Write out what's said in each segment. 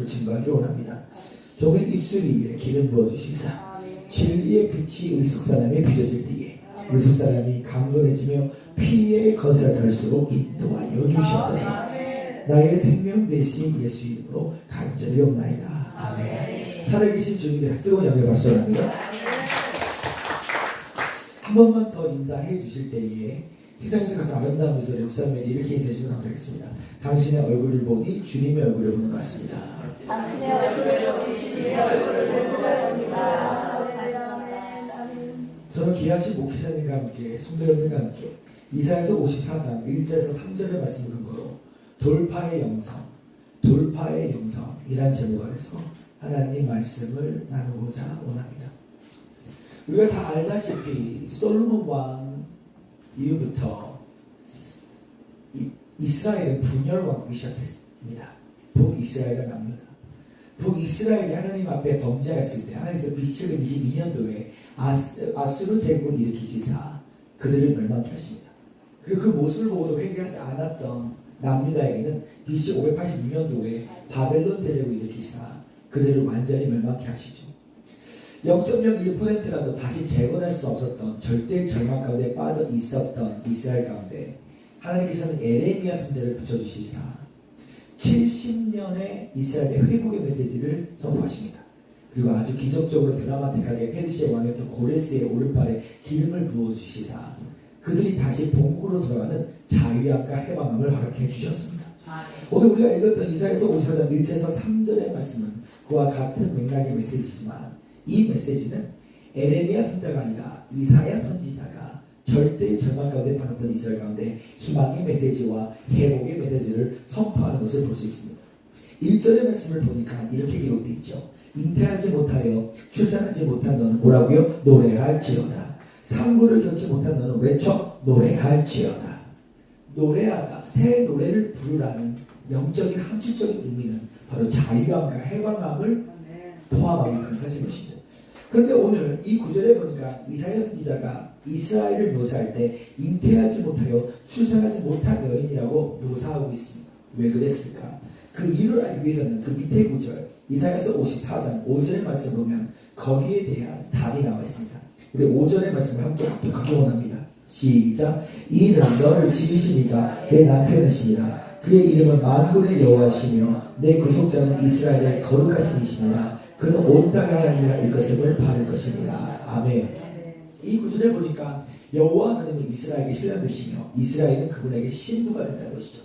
말씀을 증거하기 원합니다. 종의 입술 위에 기름 부어주시사 진리의 빛이 우리 속사람에 비춰질 때에 우리 속사람이 강건해지며 피의 것을 갈수록 인도하여 주시옵소서. 나의 생명 되신 예수 이름으로 간절히 옵나이다. 아멘. 살아계신 주님께 뜨거운 영광을 발송합니다. 한 번만 더 인사해 주실 때에 세상에서 가장 아름다운 미소를 역사하면 이렇게 인사해 주시면 감사하겠습니다. 당신의 얼굴을 보니 주님의 얼굴을 보는 것 같습니다. 당신의 얼굴을 보니 주님의 얼굴을 보는 것 같습니다. 저는 귀하신 목회자님과 함께 성도님과 함께 이사야서 54장 1절에서 3절의 말씀을 근거로 돌파의 영성이란 제목 아래서 하나님 말씀을 나누고자 원합니다. 우리가 다 알다시피 솔로몬 왕 이후부터 이스라엘은 분열 왕국이 시작했습니다. 북이스라엘과 납니다. 북이스라엘이 하나님 앞에 범죄했을 때 하나님께서 BC 722년도에 아수르 제국을 일으키시사 그들을 멸망케 하십니다. 그리고 그 모습을 보고도 회개하지 않았던 남유다에게는 BC 586년도에 바벨론 대제국을 일으키시사 그들을 완전히 멸망케 하시죠. 0.01%라도 다시 재건할 수 없었던 절대 절망 가운데 빠져 있었던 이스라엘 가운데 하나님께서는 에레미야 선지자를 붙여주시사 70년의 이스라엘의 회복의 메시지를 선포하십니다. 그리고 아주 기적적으로 드라마틱하게 페르시아 왕이었던 고레스의 오른팔에 기름을 부어주시사 그들이 다시 본국으로 돌아가는 자유함과 해방함을 허락해 주셨습니다. 오늘 우리가 읽었던 이사야서 54장 1절에서 3절의 말씀은 그와 같은 맥락의 메시지지만 이 메시지는 에레미야 선지자가 아니라 이사야 선지자가 절대의 절망 가운데 받았던 이스라엘 가운데 희망의 메시지와 회복의 메시지를 선포하는 것을 볼 수 있습니다. 1절의 말씀을 보니까 이렇게 기록되어 있죠. 잉태하지 못하여 출산하지 못한 너는 뭐라고요? 노래할지어다. 상부를 겪지 못한 너는 외쳐 노래할지어다. 노래하다, 새 노래를 부르라는 영적인 함축적인 의미는 바로 자유함과 해방함을 포함하고 있다는 사실입니다. 그런데 오늘 이 구절에 보니까 이사야 선지자가 이스라엘을 묘사할 때 잉태하지 못하여 출산하지 못한 여인이라고 묘사하고 있습니다. 왜 그랬을까? 그 이유를 알기 위해서는 그 밑에 구절 이사야서 54장 5절의 말씀을 보면 거기에 대한 답이 나와 있습니다. 우리 5절의 말씀을 함께 합독하기 원합니다. 시작. 이는 너를 지으시니까 내 남편이시니라. 그의 이름은 만군의 여호와시며 내 구속자는 이스라엘의 거룩하신 이시니라. 그는 온 땅의 하나님이라 일것을 바를 것이니라. 아멘. 이 구절에 보니까 여호와 하나님은 이스라엘에게 신랑 되시며 이스라엘은 그분에게 신부가 된다는 것이죠.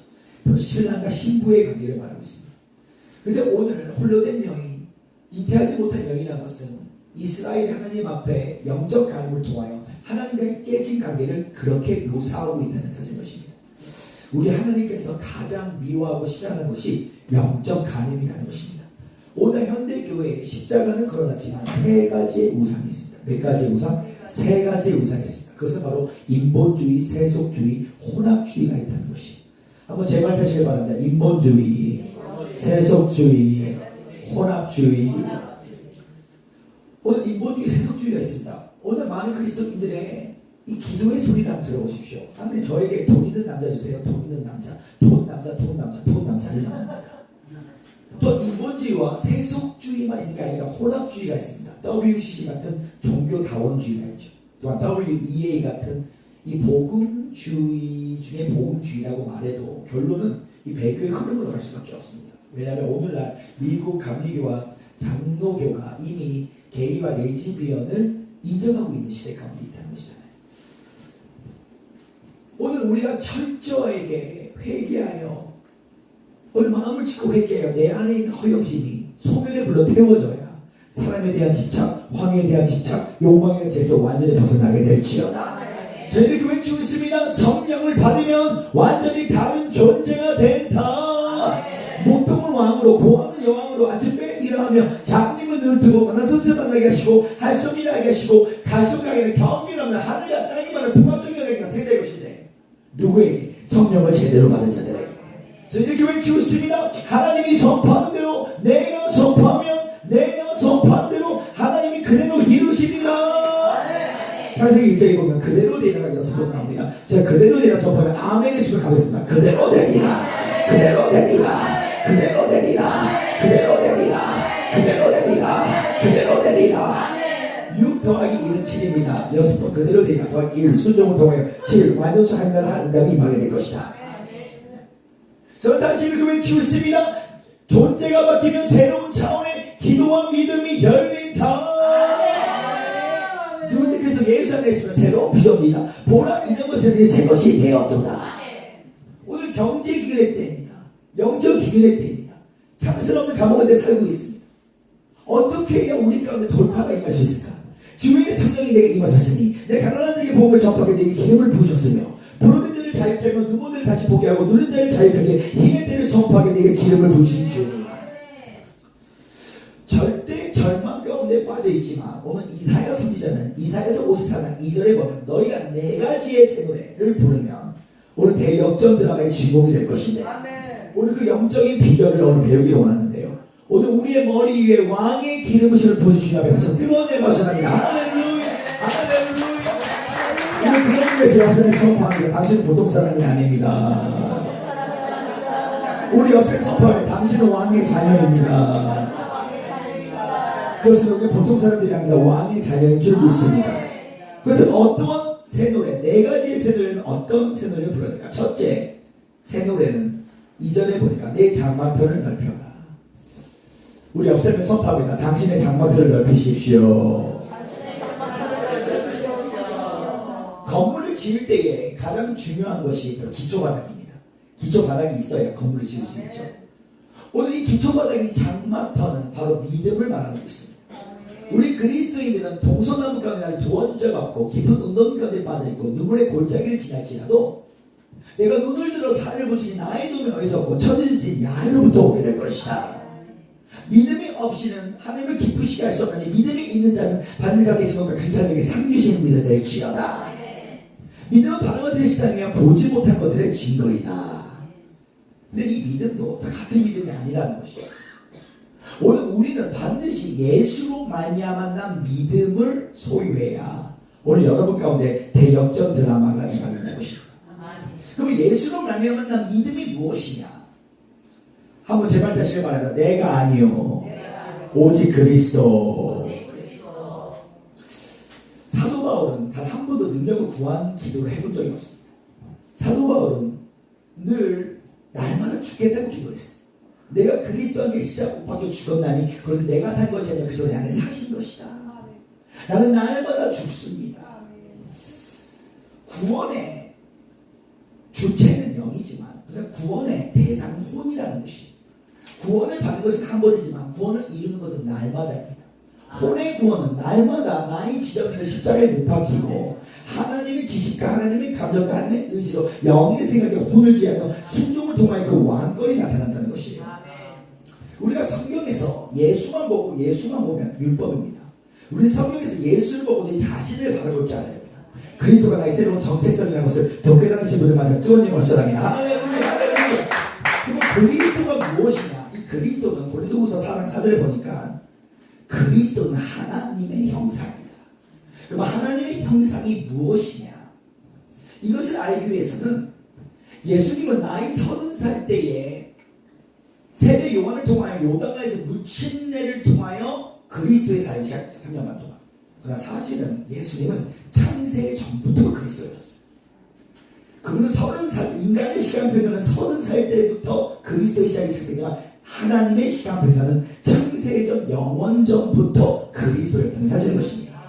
신랑과 신부의 관계를 말하고 있습니다. 그런데 오늘 홀로 된 여인, 잉태하지 못한 여인이라는 것은 이스라엘이 하나님 앞에 영적 간음을 통하여 하나님과의 깨진 관계를 그렇게 묘사하고 있다는 사실입니다. 우리 하나님께서 가장 미워하고 싫어하는 것이 영적 간음이라는 것입니다. 오늘 현대교회에 십자가는 걸어놨지만 세 가지의 우상이 있습니다. 몇 가지의 우상? 세 가지의 우상이 있습니다. 그것은 바로 인본주의, 세속주의, 혼합주의가 있다는 것이. 한번 제 말 다시 바랍니다. 인본주의, 세속주의, 혼합주의. 오늘 인본주의, 세속주의가 있습니다. 오늘 많은 그리스도인들의 이 기도의 소리를 한번 들어보십시오. 하나님 저에게 돈 있는 남자 주세요. 돈 있는 남자. 돈 남자를 만납니다. 또 인본주의와 세속주의만 있는 게 아니라 혼합주의가 있습니다. WCC 같은 종교다원주의가 있죠. 또한 WEA 같은 이 복음주의 중에 복음주의라고 말해도 결론은 이 배교의 흐름으로 갈 수밖에 없습니다. 왜냐하면 오늘날 미국 감리교와 장로교가 이미 게이와 레즈비언을 인정하고 있는 시대 가운데 있다는 것이잖아요. 오늘 우리가 철저하게 회개하여 오늘 마음을 짓고 회개하여 내 안에 있는 허영심이 소멸에 불러 태워져야 사람에 대한 집착, 황해에 대한 집착, 욕망에 대한 죄에서 완전히 벗어나게 될지어다. 저희는 이렇게 외치고 있습니다. 성령을 받으면 완전히 다른 존재가 된다. 목동을 왕으로 고함을 여왕으로 아침에 일어나며 장님은 눈을 뜨고 만나선수 만나게 하시고 할성이 나게 하시고 갈수가게 경기를 하면 하늘과 땅이 많은 통합성령에게 나타나게 하시는데 누구에게? 성령을 제대로 받은 자들에게. 저희 이렇게 외치고 있습니다. 하나님이 선포하는 대로 내가 선포하면 내가 선포하는 대로 하나님이 그대로 이루시리라. 창세기 1장에 보면 그대로 되리라 6번 나옵니다. 제가 그대로 되리라 선포하면 아멘의 수를 가겠습니다. 그대로 되리라. 그대로 되리라. 그대로 되리라. 그대로 되리라. 5번 6번 그대로 되리라. 더하기 1 순종을 통하여 7 완전수 하나를 하는 응답이 임하게 될 것이다. 저는 당신을 그 외치고 있습니다. 존재가 바뀌면 새로운 차원의 기도와 믿음이 열린다. 누군지 그래서 예수 안에 있으면 새로운 비전이다. 보라 이전 것들이 새 것이 되었도다. 오늘 경제 기근의 때입니다. 영적 기근의 때입니다. 참스럽는 감옥에 살고 있습니다. 어떻게 해야 우리 가운데 돌파가 임할 수 있을까? 주의 성령이 내게 임하셨으니 내 가난한 자에게 복음을 전파하게 내게 기름을 부으셨으며 부르는 자를 자유케 하고 눈먼 자를 다시 보게 하고 누른 자를 자유케 힘의 때를 선포하게 내게 기름을 부으신 주님. 절대 절망 가운데 빠져있지만 오늘 이사야 선지자는 이사야서 54장 2절에 보면 너희가 네 가지의 새 노래를 부르면 오늘 대역전 드라마의 주인공이 될 것인데 오늘 그 영적인 비결을 오늘 배우기를 원하는데요. 오늘 우리의 머리 위에 왕의 기름 부심을 부으시는 앞에 다시 뜨거운 내 마셔납니다. 할렐루야 할렐루야. 오늘 그런 데서 역사를 선포합니다. 당신은 보통 사람이 아닙니다. 우리 역사를 선포합니다. 당신은 왕의 자녀입니다. 그렇습니다. 우리 보통 사람들이 합니다. 왕의 자녀인 줄 믿습니다. 그렇다면 어떤 새 노래, 네 가지의 새 노래는 어떤 새 노래를 불러야 될까? 첫째, 새 노래는 2절에 보니까 내 장막터를 넓혀가. 우리 옆사람을 선포합니다. 당신의 장막터를 넓히십시오. 건물을 지을 때에 가장 중요한 것이 바로 기초바닥입니다. 기초바닥이 있어야 건물을 지을 수 있죠. 오늘 이 기초바닥인 장막터는 바로 믿음을 말하고 있습니다. 우리 그리스도인들은 동서나무 가운데 도와준 자가 없고 깊은 웅덩이 가운데 빠져있고 눈물의 골짜기를 지날지라도 내가 눈을 들어 산을 보시니 나의 도움이 어디서 없고 천지신 야로부터 오게 될 것이다. 믿음이 없이는 하나님을 기쁘시게 할 수 없나니 믿음이 있는 자는 받는 계신 것과 괜찮에게 상 주시는 믿음 될지어다. 믿음은 바른 것들의 시상이며 보지 못한 것들의 증거이다. 근데 이 믿음도 다 같은 믿음이 아니라는 것이죠. 오늘 우리는 반드시 예수로 말미암아 난 믿음을 소유해야 오늘 여러분 가운데 대역전 드라마가 임하는 것입니다. 그럼 예수로 말미암아 난 믿음이 무엇이냐? 한번 제발 다시 말합니다. 내가 아니요 오직 그리스도. 사도 바울은 단 한 번도 능력을 구한 기도를 해본 적이 없습니다. 사도 바울은 늘 날마다 죽겠다고 기도했어요. 내가 그리스도와 계시자 못 박혀 죽었나니 그래서 내가 산 것이 아니라 그래서 내 안에 사신 것이다. 나는 날마다 죽습니다. 구원의 주체는 영이지만 구원의 대상은 혼이라는 것이. 구원을 받는 것은 한 번이지만 구원을 이루는 것은 날마다입니다. 혼의 구원은 날마다 나의 지정되는 십자가에 못 박히고 하나님의 지식과 하나님의 감정과 하나님의 의지로 영의 생각에 혼을 지하며 순종을 통하여 그 왕권이 나타난다는 것이에요. 우리가 성경에서 예수만 보면 율법입니다. 우리 성경에서 예수를 보고 내 자신을 바라볼 줄 알아야 됩니다. 그리스도가 나의 새로운 정체성이라는 것을 더 깨달으신 분을 맞아 뜨거운 영을 써랍니다. 할렐루야. 그럼 그리스도가 무엇이냐? 이 그리스도는 고린도후서 4장 4절에 보니까 그리스도는 하나님의 형상입니다. 그럼 하나님의 형상이 무엇이냐? 이것을 알기 위해서는 예수님은 나이 30살 때에 세례 요한을 통하여 요단강에서 무침례를 통하여 그리스도의 사역이 시작 3년간 동안. 그러나 사실은 예수님은 창세 전부터 그리스도였어요. 그분은 30살, 인간의 시간표에서는 30살 때부터 그리스도의 시작이 시작되지만 하나님의 시간표에서는 창세전 영원전부터 그리스도였다는 사실인 것입니다.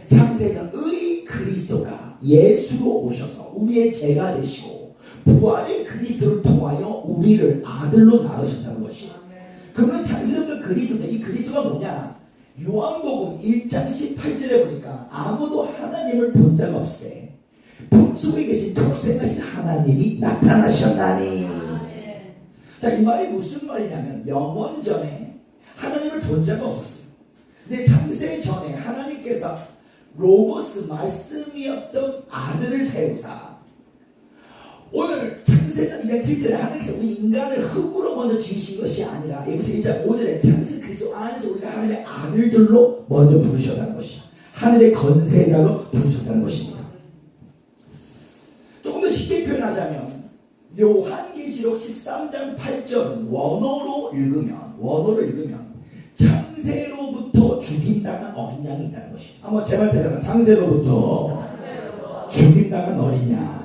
창세전의 그리스도가 예수로 오셔서 우리의 제가 되시고 부활의 그리스도를 통하여 우리를 아들로 낳으셨다는 것이에요. 그러면 창세전부터 그리스도인데 이 그리스도가 뭐냐? 요한복음 1장 18절에 보니까 아무도 하나님을 본 자가 없으되 품속에 계신 독생하신 하나님이 나타나셨나니. 자, 이 말이 무슨 말이냐면 영원전에 하나님을 본 자가 없었어요. 근데 창세 전에 하나님께서 로고스 말씀이었던 아들을 세우사 오늘 창세전 2장 7절에 하나님께서 우리 인간을 흙으로 먼저 지으신 것이 아니라 에베소 1장 5절에 창세 그리스도 안에서 우리가 하나님의 아들들로 먼저 부르셨다는 것이죠. 하늘의 건세자로 부르셨다는 것입니다. 조금 더 쉽게 표현하자면 요한계시록 13장 8절은 원어로 읽으면 창세로부터 창세로부터 죽임당한 어린 양이 있다는 것이. 한번 제발 대답해. 창세로부터 죽임당한 어린 양.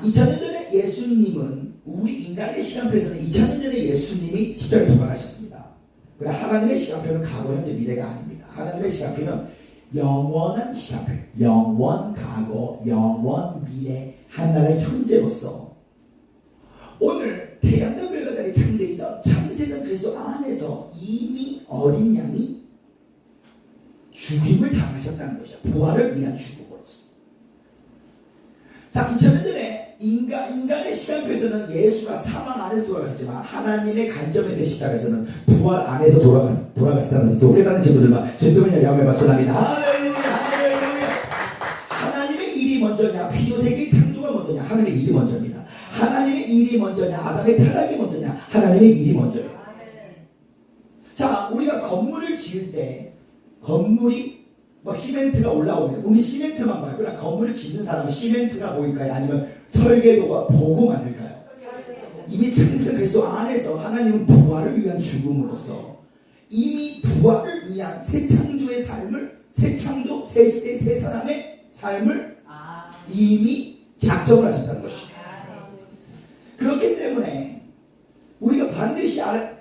2000년 전에 예수님은 우리 인간의 시간표에서는 2000년 전에 예수님이 십자가에 돌아가셨습니다. 그러나 하나님의 시간표는 과거, 현재, 미래가 아닙니다. 하나님의 시간표는 영원한 시간표, 영원, 과거, 영원, 미래, 하나의 현재로서 오늘 태양과 별과 달이 창대기 전 창세전 그리스도 안에서 이미 어린 양이 죽임을 당하셨다는 것이죠. 부활을 위한 죽음으로서. 자, 2000년 전에 인간의 시간표에서는 예수가 사망 안에서 돌아가셨지만 하나님의 관점에서 십자가에서는 부활 안에서 돌아가셨다는 것을 깨달은 친구들만 전도문이야 야외 말씀합니다. 할렐루야, 할렐루야. 하나님의 일이 먼저냐, 피조세계의 창조가 먼저냐, 하나님의 일이 먼저입니다. 하나님의 일이 먼저냐, 아담의 타락이 먼저냐, 하나님의 일이 먼저예요. 자, 우리가 건물을 지을 때 건물이 막 시멘트가 올라오면 우리 시멘트만 봐요. 그러나 건물을 짓는 사람은 시멘트가 보일까요? 아니면 설계도가 보고 만들까요? 이미 창세전 그리스도 안에서 하나님은 부활을 위한 죽음으로써 이미 부활을 위한 새 창조의 삶을, 새 창조, 새 시대, 새 사람의 삶을 이미 작정을 하셨다는 것이죠. 그렇기 때문에 우리가 반드시 알아야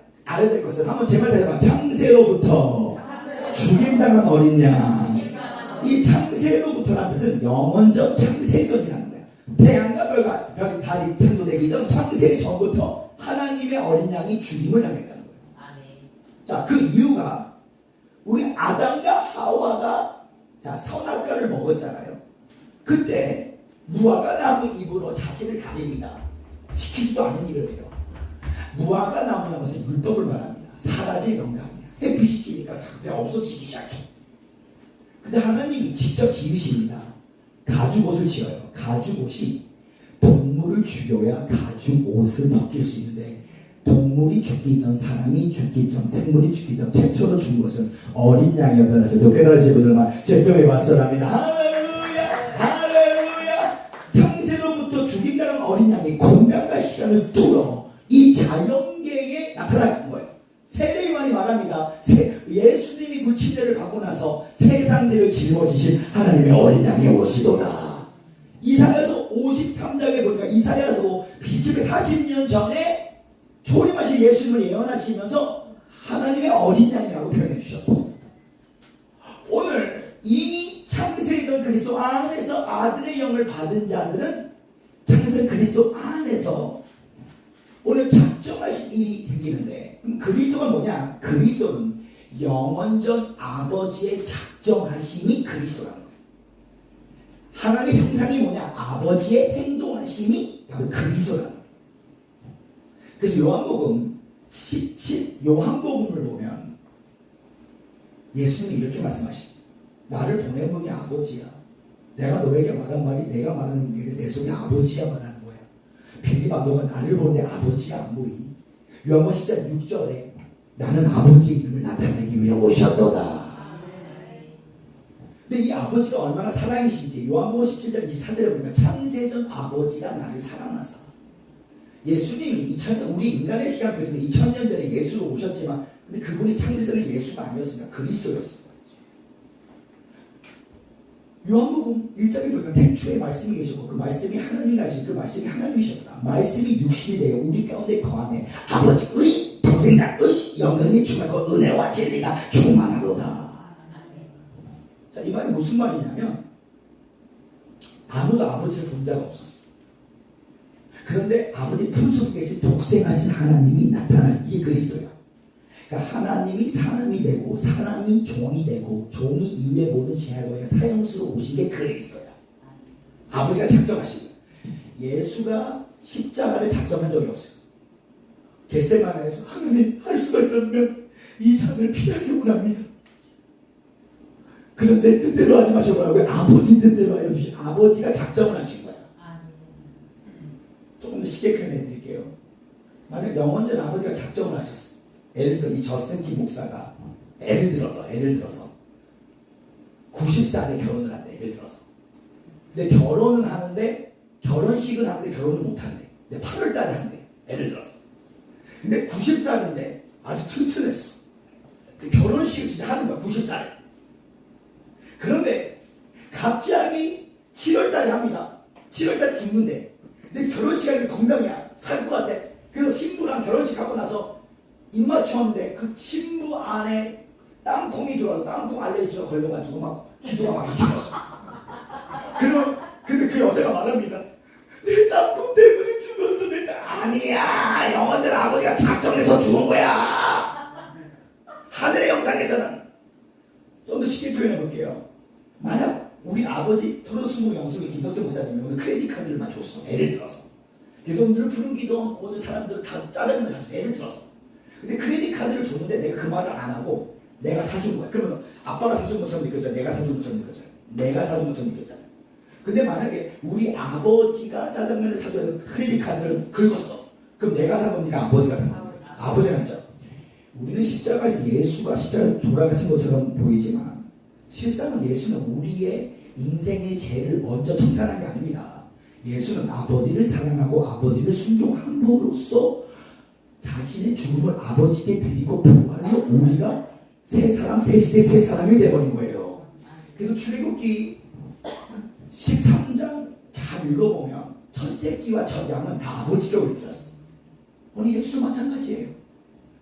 될 것은 한번 제 말 대답하 창세로부터 죽임당한 어린 양. 이 창세로부터라는 뜻은 영원적 창세전이라는 거야. 태양과 별이 달이 창조되기 전 창세 전부터 하나님의 어린 양이 죽임을 당했다는 거예요. 자, 그 이유가 우리 아담과 하와가 선악과를 먹었잖아요. 그때 무화과 나무 잎으로 자신을 가립니다. 시키지도 않은 일을 해요. 무화과 나무라는 것은 율법을 말합니다. 사라질 영감이야. 햇빛이 찌니까 그냥 없어지기 시작해. 근데 하나님이 직접 지으십니다. 가죽옷을 지어요. 가죽옷이 동물을 죽여야 가죽옷을 벗길 수 있는데 동물이 죽기 전, 사람이 죽기 전, 생물이 죽기 전 최초로 죽은 것은 어린 양이었다는 것을 깨달으신 분들만 제병에 맞서랍니다. 할렐루야, 할렐루야. 창세로부터 죽임당한 어린 양이 공간과 시간을 뚫어 이 자연계에 나타난 거예요. 세례요한이 말합니다. 예수님이 물침대를 갖고 나서 세상죄를 짊어지신 하나님의 어린 양이 오시도다. 이사야서 53장에 보니까 이사야도 740년 전에 초림하신 예수님을 예언하시면서 하나님의 어린 양이라고 표현해 주셨습니다. 오늘 이미 창세전 그리스도 안에서 아들의 영을 받은 자들은 창세 그리스도 안에서 오늘 작정하신 일이 생기는데 그럼 그리스도가 뭐냐? 그리스도는 영원전 아버지의 작정하심이 그리스도라는 거예요. 하나님의 형상이 뭐냐? 아버지의 행동하심이 바로 그리스도라는 거예요. 그래서 요한복음 17 요한복음을 보면 예수님이 이렇게 말씀하십니다. 나를 보낸 분이 아버지야. 내가 너에게 말한 말이 내가 말하는 게 내 속에 아버지가 말하는 거야. 빌립아, 너가 나를 보는데 아버지가 안 보이니? 요한복음 10장 6절에 나는 아버지의 이름을 나타내기 위해 오셨도다. 근데 이 아버지가 얼마나 사랑이신지 요한복음 17장 24절에 보니까 창세전 아버지가 나를 사랑하사. 예수님이 2000년, 우리 인간의 시간표에서는 2000년 전에 예수로 오셨지만 근데 그분이 창세전에 예수가 아니었습니다. 그리스도였습니다. 요한복음 1장에 보니까 태초에 말씀이 계셨고 그 말씀이 하나님 가신 그 말씀이 하나님이셨다. 말씀이 육신이 되어 우리 가운데 거하네. 아버지의 동생들의 영광이 충만하고 은혜와 진리가 충만하도다. 자, 이 말이 무슨 말이냐면 아무도 아버지를 본 자가 없었어. 그런데 아버지 품속에 계신 독생하신 하나님이 나타나신 이게 그리스도야. 그러니까 하나님이 사람이 되고 사람이 종이 되고 종이 인류의 모든 죄악을 사형수로 오신 게 그리스도야. 아버지가 작정하신 거야. 예수가 십자가를 작정한 적이 없어요. 겟세마네에서 하나님 할 수가 있다면 이 잔을 피하기 원합니다. 그래서 내 뜻대로 하지 마시고라고요. 아버지 뜻대로 하여 주신 아버지가 작정을 하신 거야. 조금 더 쉽게 표현해 드릴게요. 만약 영원전 아버지가 작정을 하셨어. 예를 들어 이 저스틴 목사가 예를 들어서 90살에 결혼을 한대. 예를 들어서. 근데 결혼은 하는데 결혼식은 하는데 결혼을 못 한대. 근데 8월 달에 한대. 예를 들어서. 근데 90살인데 아주 튼튼했어. 결혼식을 진짜 하는 거야. 90살. 그런데 갑자기 7월달에 합니다. 7월달에 죽는데. 근데 결혼식이 건강이야. 살 것 같아. 그래서 신부랑 결혼식 하고 나서 입맞추었는데 그 신부 안에 땅콩이 들어와서 땅콩 알레르기가 걸려가지고 막 기도가 막 죽었어. 근데 그 여자가 말합니다. 내 땅콩 때문에 죽었어. 아니야. 영혼들 아버지가 작정해서 죽은 거야. 하늘의 영상에서는 좀 더 쉽게 표현해 볼게요. 만약 우리 아버지 토론수무 영숙의 김덕재 목사님이 오늘 크레딧 카드를만 줬어. 예를 들어서. 그래서 늘 푸른 기도 오늘 사람들 다 짜증을 가지고 예를 들어서. 근데 크레딧 카드를 줬는데 내가 그 말을 안 하고 내가 사준 거야. 그러면 아빠가 사준 것처럼 느껴져요. 내가 사준 것처럼 느껴져요. 내가 사준 것처럼 느껴져요. 근데 만약에 우리 아버지가 짜장면을 사줘서 크레딧 카드를 긁었어. 그럼 내가 산 겁니까? 아버지가 산 겁니까? 아버지가 했죠. 우리는 십자가에서 예수가 십자가에 돌아가신 것처럼 보이지만 실상은 예수는 우리의 인생의 죄를 먼저 청산한 게 아닙니다. 예수는 아버지를 사랑하고 아버지를 순종함으로써 자신의 죽음을 아버지께 드리고 부활로 우리가 새 사람, 새 시대, 새 사람이 되어버린 거예요. 그래서 출애굽기 13장 잘 읽어보면 첫 새끼와 첫 양은 다 아버지께 우리 들었어. 오늘 예수도 마찬가지예요.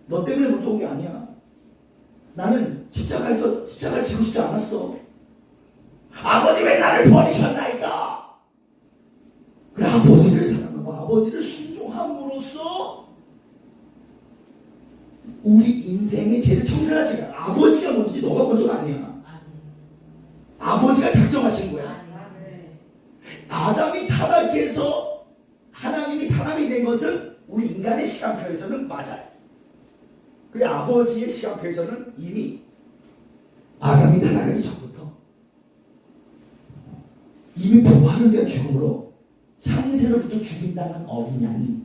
너 때문에 먼저 온 게 아니야. 나는 십자가에서 십자가를 지고 싶지 않았어. 아버지 왜 나를 버리셨나이까? 그래, 아버지를 사랑하고 아버지를 순종함으로써 우리 인생의 죄를 청산하신 거야. 아버지가 먼저지 너가 먼저가 아니야. 아버지가 작정하신 거야. 아담이 타락해서 하나님이 사람이 된 것은 우리 인간의 시간표에서는 맞아요. 그 아버지의 시간표에서는 이미 아담이 타락하기 전부터 이미 부활을 위한 죽음으로 창세로부터 죽인다는 어린 양이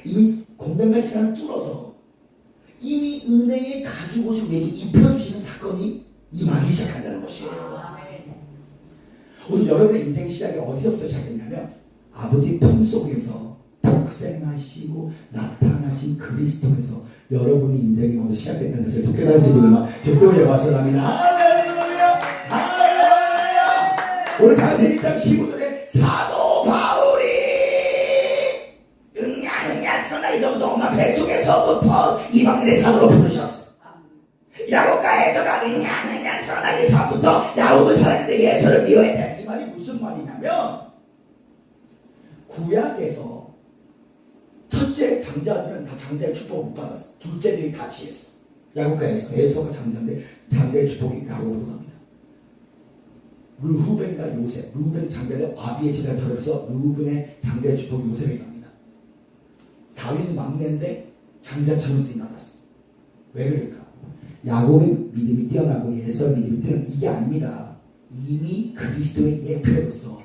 이미 공간과 시간을 뚫어서 이미 은혜의 가죽옷을 우리에게 입혀주시는 사건이 임하기 시작한다는 것이에요. 오늘 여러분의 인생 시작이 어디서부터 시작했냐면 아버지 품 속에서 독생하시고 나타나신 그리스도에서 여러분이 인생이 먼저 시작됐다는 것을 좋게 나누시기를 주님의 말씀합니다. 할렐루야 할렐루야. 오늘 갈라디아 1장 15절에 사도 바울이 응야 태어나기 전부터 엄마 뱃속에서부터 이방인의 사도로 부르셨어. 야곱가에서가 응야 태어나기 전부터 야곱을 사랑했는데 예수를 미워했다. 이 말이 무슨 말이냐면 구약에서 첫째 장자들은 다 장자의 축복을 못 받았어. 둘째들이 다 지했어. 야곱가에서 에서가 장자인데 장자의 축복이 야곱으로 갑니다. 르후벤과 요셉, 르후벤 장자들 아비의 제자를 털어서 르후벤의 장자의 축복이 요셉에 갑니다. 다윗은 막내인데 장자처럼 쓰임 받았어. 왜 그럴까? 야곱의 믿음이 뛰어나고 예서의 믿음이 뛰어나고 이게 아닙니다. 이미 그리스도의 예표로서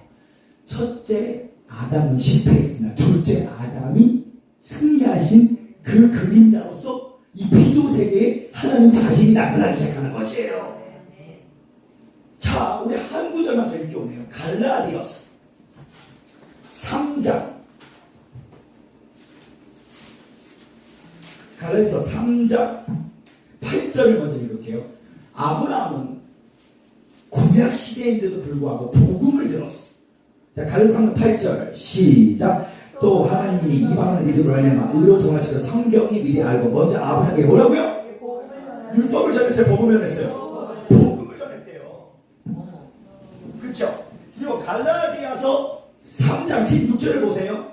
첫째 아담은 실패했으나 둘째 아담이 승리하신 그 그림자로서 이 피조 세계에 하나님 자신이 나타나기 시작하는 것이에요. 자, 우리 한 구절만 더 읽기 오네요. 갈라디아서 3장 갈라디아서 3장 8절을 먼저 읽을게요. 아브라함은 구약 시대인데도 불구하고 복음을 들었어. 자, 갈라디아서 3장 8절 시작. 또 하나님이 이방을 믿음으로 말미암아 의로 정하시고 성경이 미리 알고 먼저 아브라함에게 뭐라고요? 율법을 전했어요? 복음을 전했어요? 복음을 전했대요. 그렇죠? 그리고 갈라디아서 3장 16절을 보세요.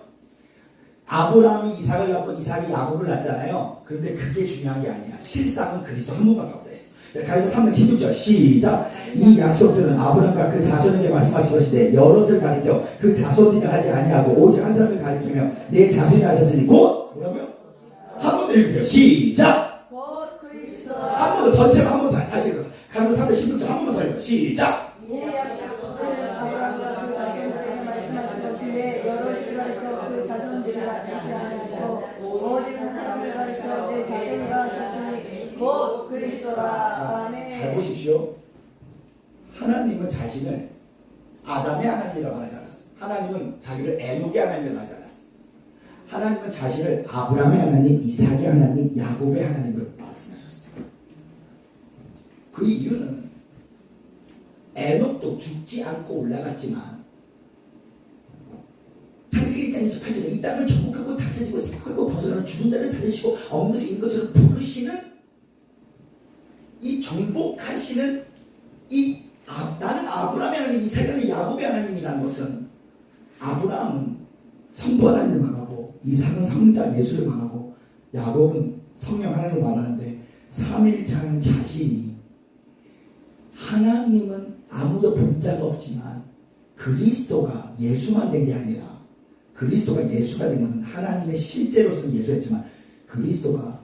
아브라함이 이삭을 낳고 이삭이 야곱을 낳잖아요. 그런데 그게 중요한 게 아니야. 실상은 그리스도 한 분밖에 없다 했어. 갈라디아서 3장 16절 시작. 이 약속들은 아브라함과 그 자손에게 말씀하신 것인데 여럿을 가리켜 그 자손이라 하지 아니하고 오직 한 사람을 가리키며 내 자손이 하셨으니 곧 뭐라고요? 한 번 더 읽으세요. 시작. 곧 그리스도 한 번 더 전체 한 번 더 다시 읽어. 갈라디아서 3장 16절 한 번 더 읽어. 시작. 이에 약속을 아브라함과 그 자손에게 말씀하신 것인데 여럿이 가리켜 그 자손들이라 하지 아니하고 오직 한 사람을 가리켜 내 자손이라 하셨으니 곧 그리스도라. 잘 보십시오. 하나님은 자신을 아담의 하나님이라고 말하지 않았어. 하나님은 자기를 에녹의 하나님이라고 하지 않았어. 하나님은 자신을 아브라함의 하나님, 이삭의 하나님, 야곱의 하나님으로 말씀하셨어요. 그 이유는 에녹도 죽지 않고 올라갔지만 창세기 1장 28절에 이 땅을 정복하고 다스리고 생각하고 벗어나는 죽은 자를 살리시고 없는 것이 있는 것처럼 부르시는 이 정복하시는 나는 아브라함의 하나님, 이삭의 야곱의 하나님이라는 것은 아브라함은 성부 하나님을 말하고 이삭은 성자 예수를 말하고 야곱은 성령 하나님을 말하는데 삼위일체하는 자신이 하나님은 아무도 본 자가 없지만 그리스도가 예수만 된 게 아니라 그리스도가 예수가 된 것은 하나님의 실제로서는 예수였지만 그리스도가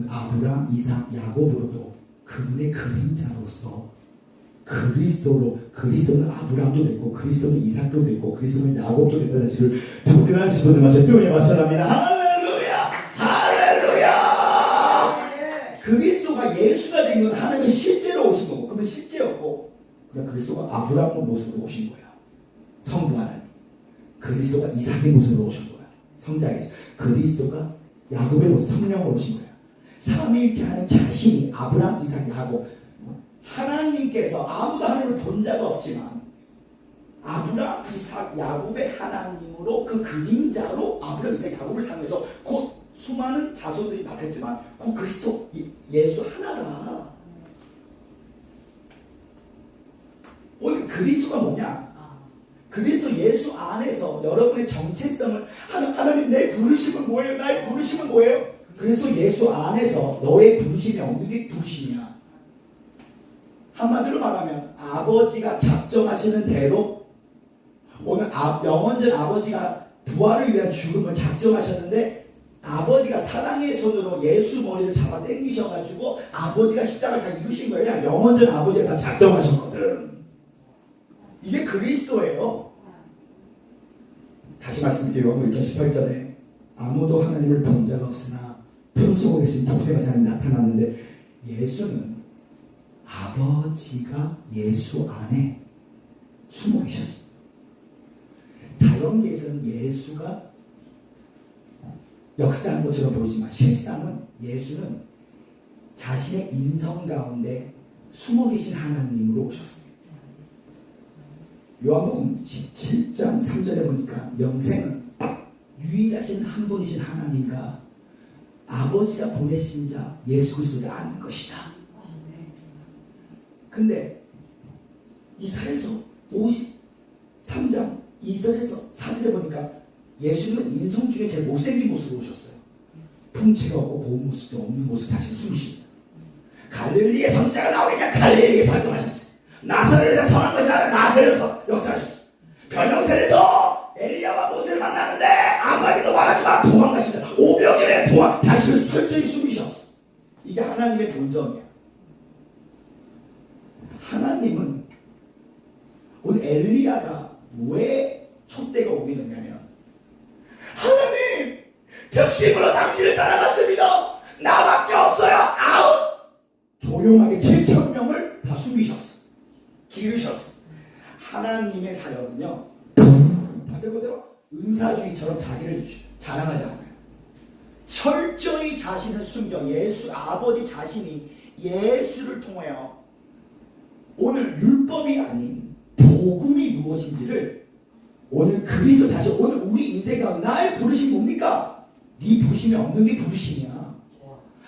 아브라함, 이삭, 야곱으로도 그분의 그림자로서 그리스도는 아브라함도 됐고 그리스도는 이삭도 됐고 그리스도는 야곱도 됐다는 사실을 두려운 시도를 마셔 뜨거운 말씀합니다. 할렐루야! 할렐루야! 그리스도가 예수가 된 건 하나님이 실제로 오신 거고 그러면 실제였고 그러니까 그리스도가 아브라함의 모습으로 오신 거야. 성부 하나님. 그리스도가 이삭의 모습으로 오신 거야. 성자 예수. 그리스도가 야곱의 모습 성령으로 오신 거야. 삼위일체하는 자신이 아브라함, 이삭, 야곱 하나님께서 아무도 하나님을 본 자가 없지만 아브라함, 이삭, 야곱의 하나님으로 그 그림자로 아브라함, 이삭, 야곱을 사용해서 곧 수많은 자손들이 나타났지만 곧 그리스도 예수 하나다. 오늘 그리스도가 뭐냐? 그리스도 예수 안에서 여러분의 정체성을 하나님 내 부르심은 뭐예요? 나의 부르심은 뭐예요? 그리스도 예수 안에서 너의 부르심이 어느 부르심이야? 한마디로 말하면 아버지가 작정하시는 대로 오늘 영원전 아버지가 부활을 위한 죽음을 작정하셨는데 아버지가 사랑의 손으로 예수 머리를 잡아 당기셔가지고 아버지가 십자가를 다 이루신 거예요. 영원전 아버지가 다 작정하셨거든. 이게 그리스도예요. 다시 말씀드릴게요. 요한복음 1장 18절에 아무도 하나님을 본 자가 없으나 푸른속에 계신 독생의 사람이 나타났는데 예수는 아버지가 예수 안에 숨어 계셨어요. 자연계에서는 예수가 역사한 것처럼 보이지만 실상은 예수는 자신의 인성 가운데 숨어 계신 하나님으로 오셨습니다. 요한복음 17장 3절에 보니까 영생은 유일하신 한 분이신 하나님과 아버지가 보내신 자 예수 그리스도를 아는 것이다. 근데 이사야서 53장 2절에서 4절에 보니까 예수님은 인성 중에 제일 못생긴 모습으로 오셨어요. 풍채가 없고 고운 모습도 없는 모습 자신을 숨기십니다. 갈릴리의 선지자가 나오겠냐? 갈릴리에서 활동하셨어요. 나사렛에서 선한 것이 아니라 나사렛에서 역사하셨어요. 변형셀에서 엘리야와 모세를 만나는데 아무에게도 말하지만 도망가십니다. 오병이어의 자신을 철저히 숨기셨어. 이게 하나님의 본성이에요. 하나님은 오늘 엘리야가 왜 촛대가 오게 됐냐면 하나님 벽심으로 당신을 따라갔습니다. 나밖에 없어요. 아웃. 조용하게 7,000명을 다 숨기셨어. 기르셨어. 하나님의 사역은요 그대로 은사주의처럼 자기를 자랑하지 않아요. 철저히 자신을 숨겨 예수 아버지 자신이 예수를 통하여 오늘 율법이 아닌 복음이 무엇인지를 오늘 그리스도 자신 오늘 우리 인생 가운데 나의 부르심이 뭡니까? 네 부르심이 없는 게 부르심이야.